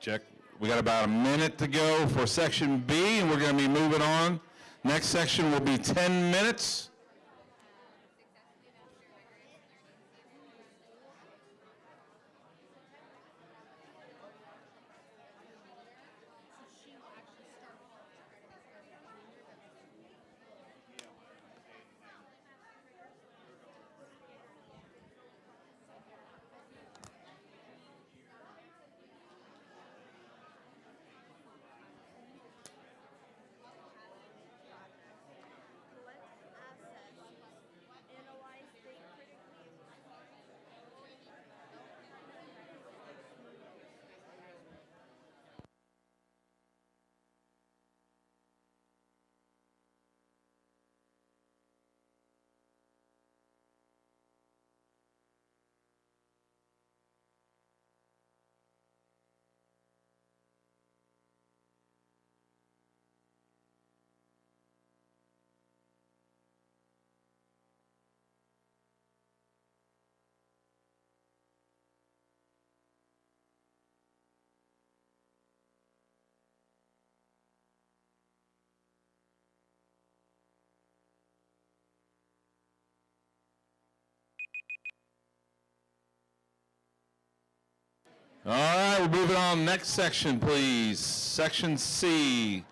Check. We got about a minute to go for section B, and we're going to be moving on. Next section will be 10 minutes. All right, we're moving on. Next section, please. Section C.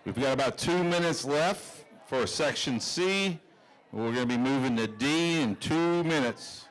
We've got about 2 minutes left for section C. We're going to be moving to D in 2 minutes.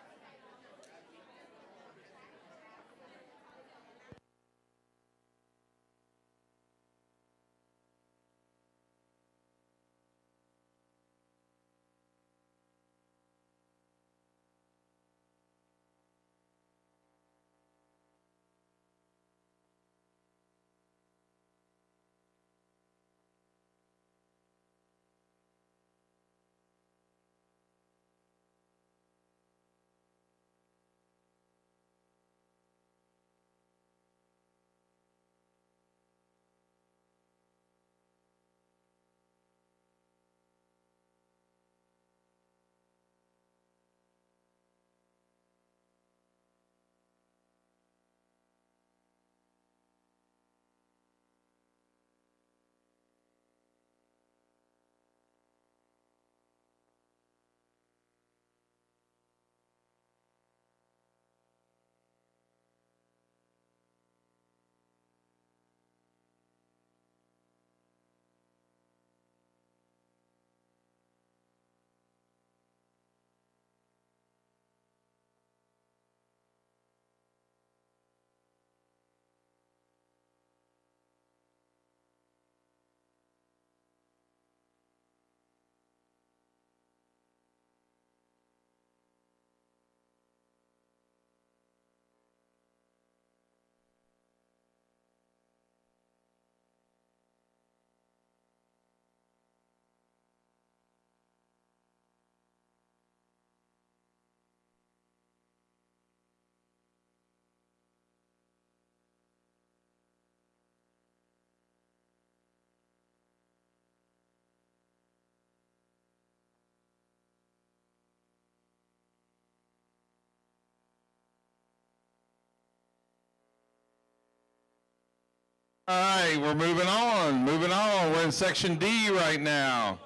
All right, we're moving on. We're in section D right now.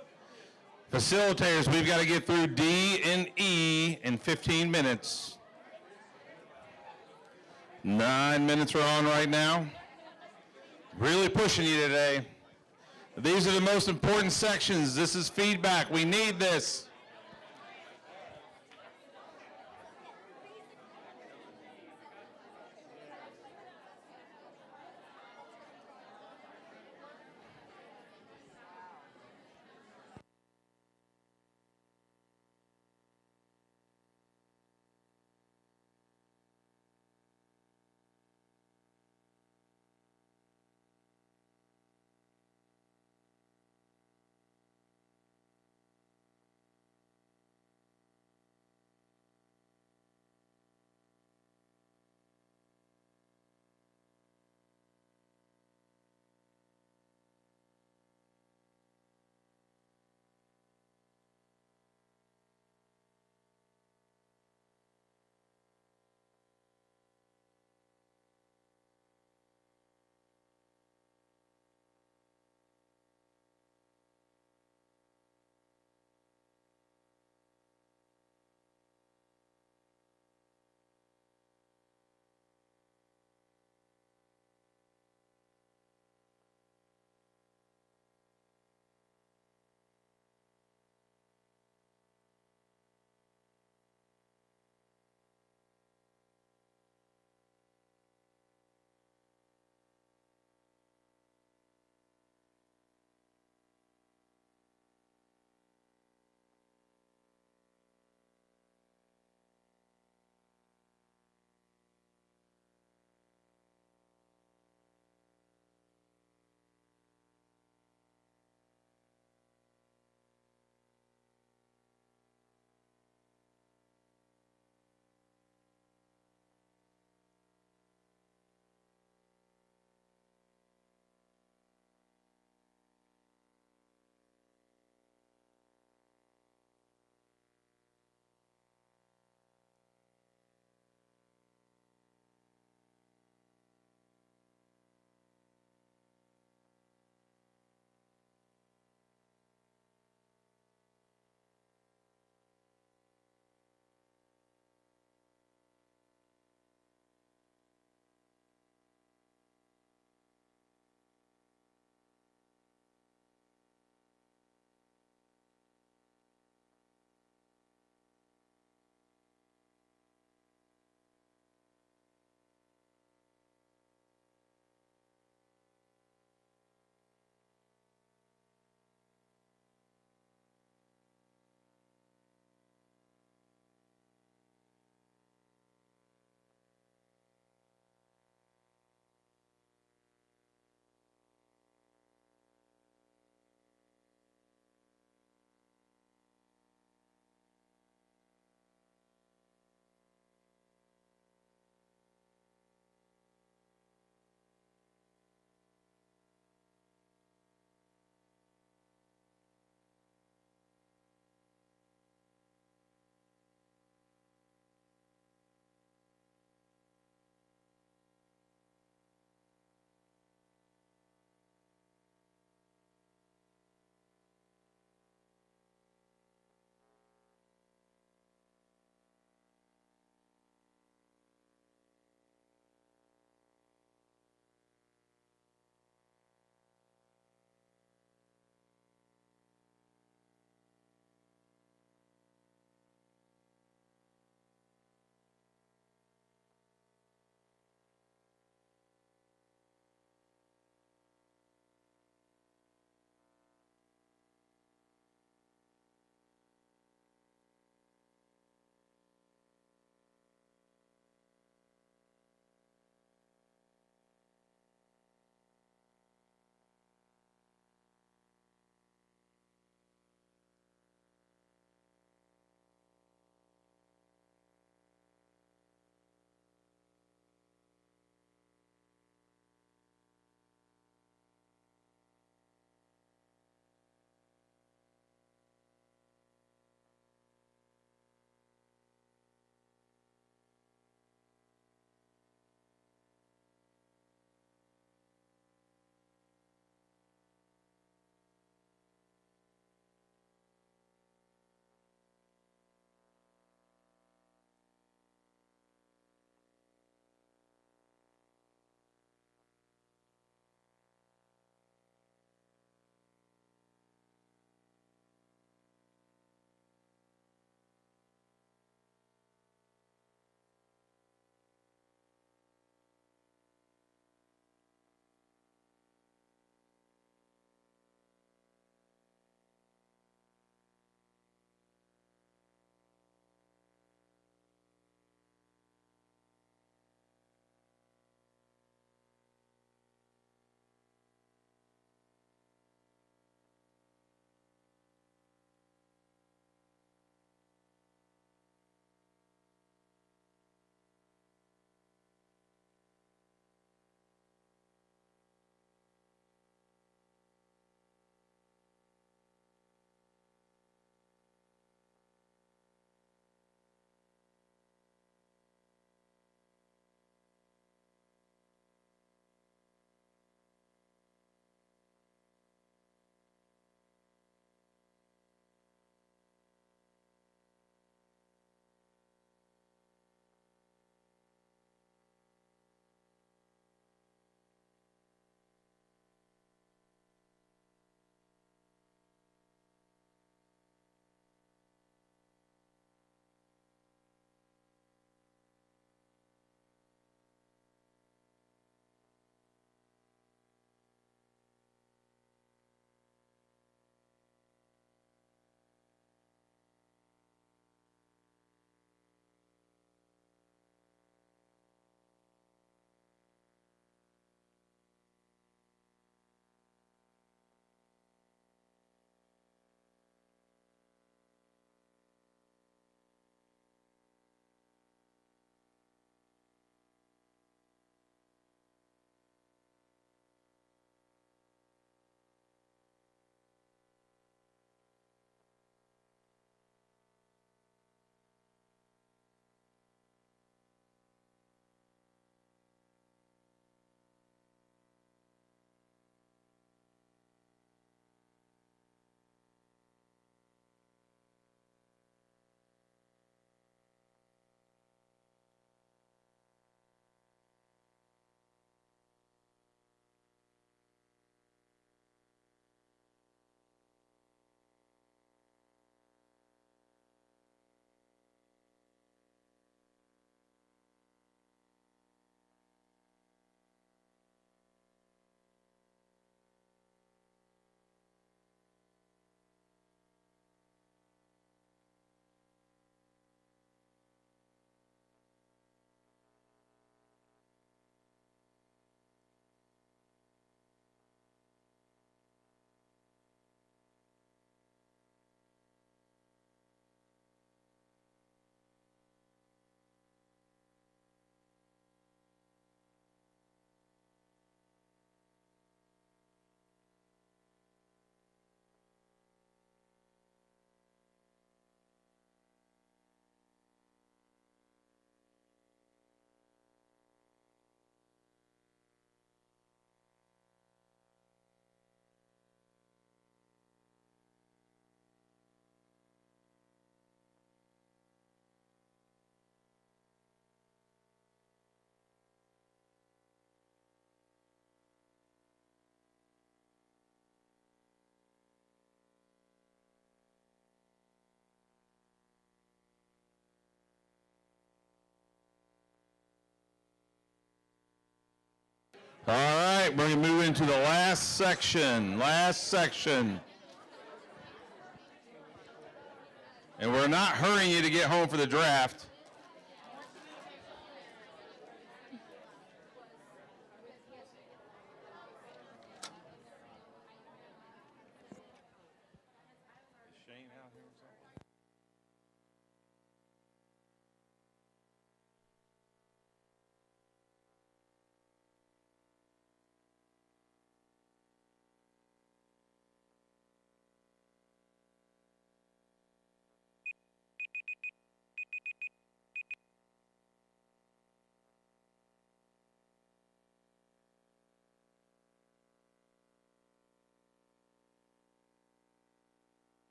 Facilitators, we've got to get through D and E in 15 minutes. 9 minutes are on right now. Really pushing you today. These are the most important sections. This is feedback. We need this. All right, we're going to move into the last section. And we're not hurrying you to get home for the draft.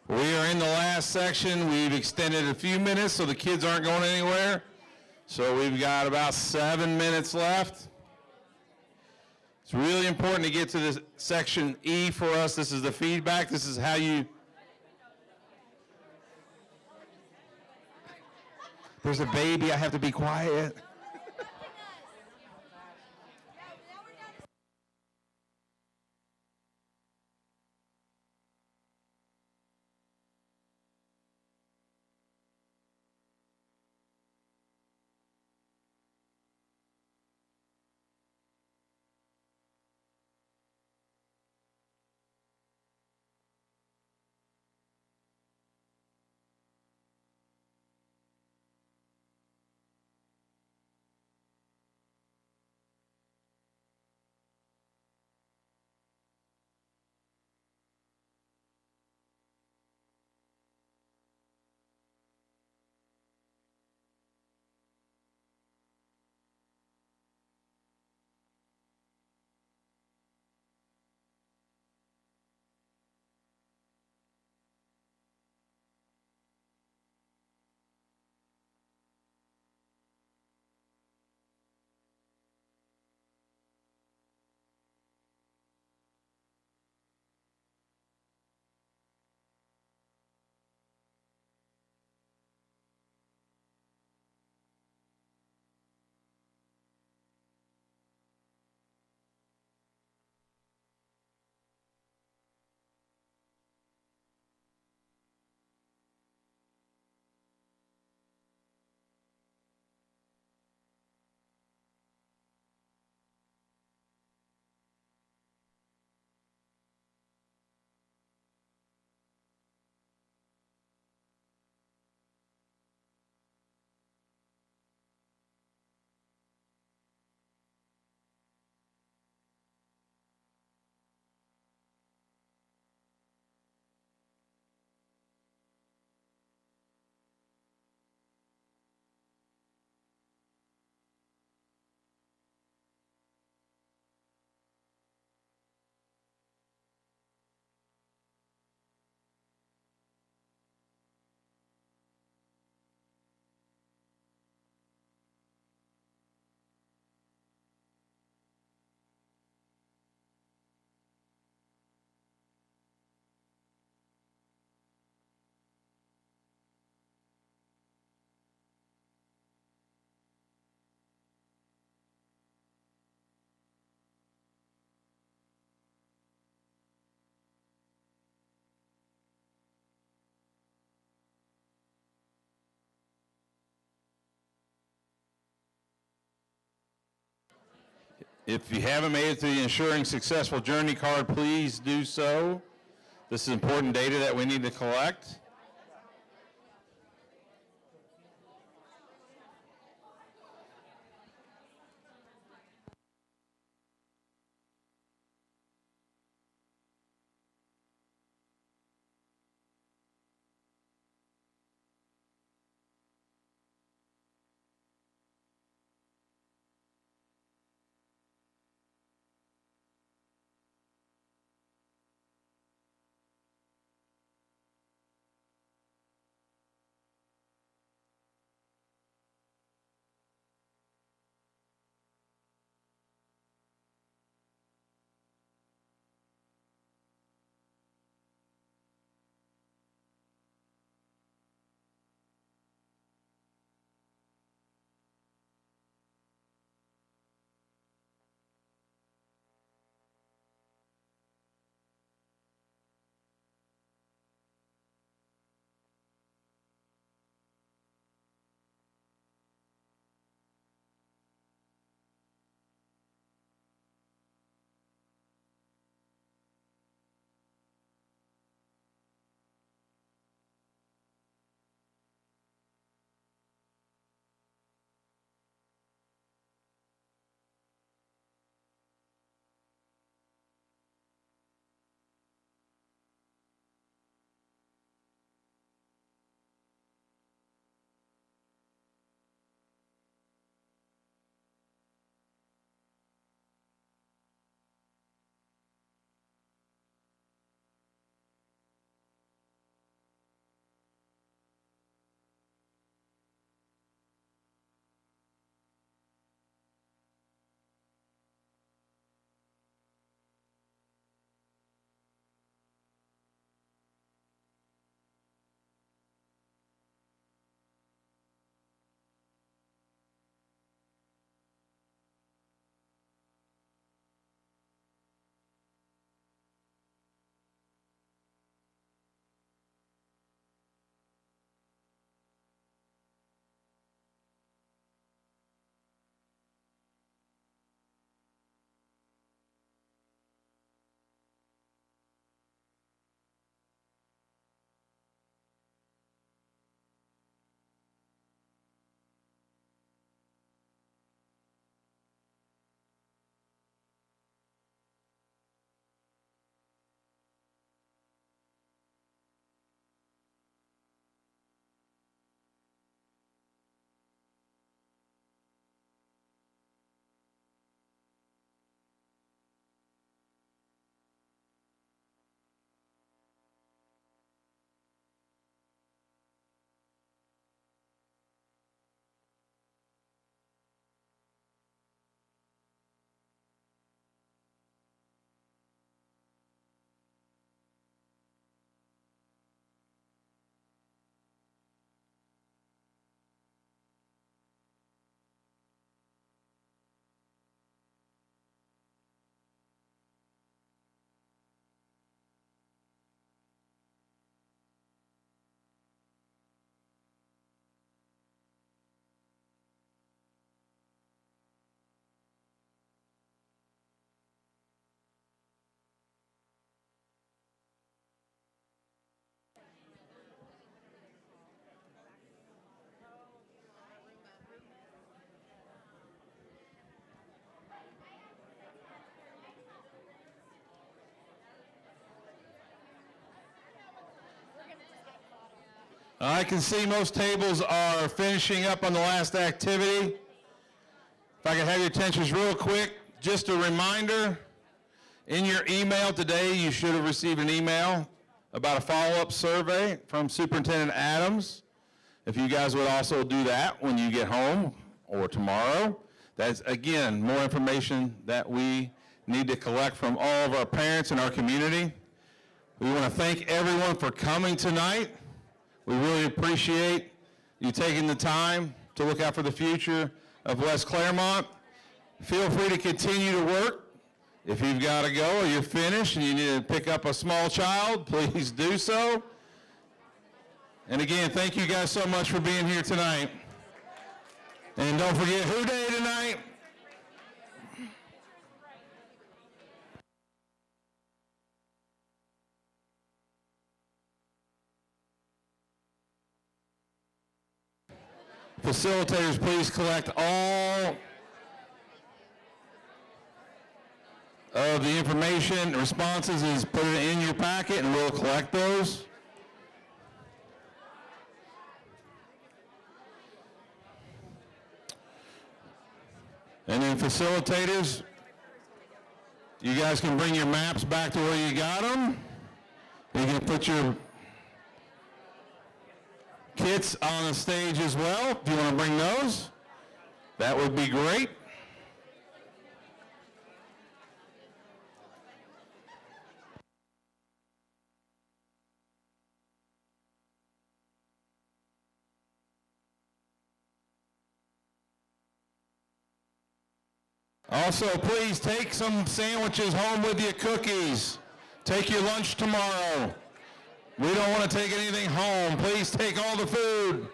We are in the last section. We've extended a few minutes so the kids aren't going anywhere. So we've got about 7 minutes left. It's really important to get to this section E for us. This is the feedback. This is how you... There's a baby. I have to be quiet. If you haven't made it to the Ensuring Successful Journey card, please do so. This is important data that we need to collect. I can see most tables are finishing up on the last activity. If I could have your attentions real quick, just a reminder, in your email today, you should have received an email about a follow-up survey from Superintendent Adams. If you guys would also do that when you get home or tomorrow. That's, again, more information that we need to collect from all of our parents in our community. We want to thank everyone for coming tonight. We really appreciate you taking the time to look out for the future of West Clermont. Feel free to continue to work. If you've got to go or you're finished and you need to pick up a small child, please do so. And again, thank you guys so much for being here tonight. And don't forget Who Day tonight. Facilitators, please collect all of the information, responses, is put it in your packet and we'll collect those. And then facilitators, you guys can bring your maps back to where you got them. You can put your kits on the stage as well. If you want to bring those, that would be great. Also, please take some sandwiches home with you, cookies. Take your lunch tomorrow. We don't want to take anything home. Please take all the food.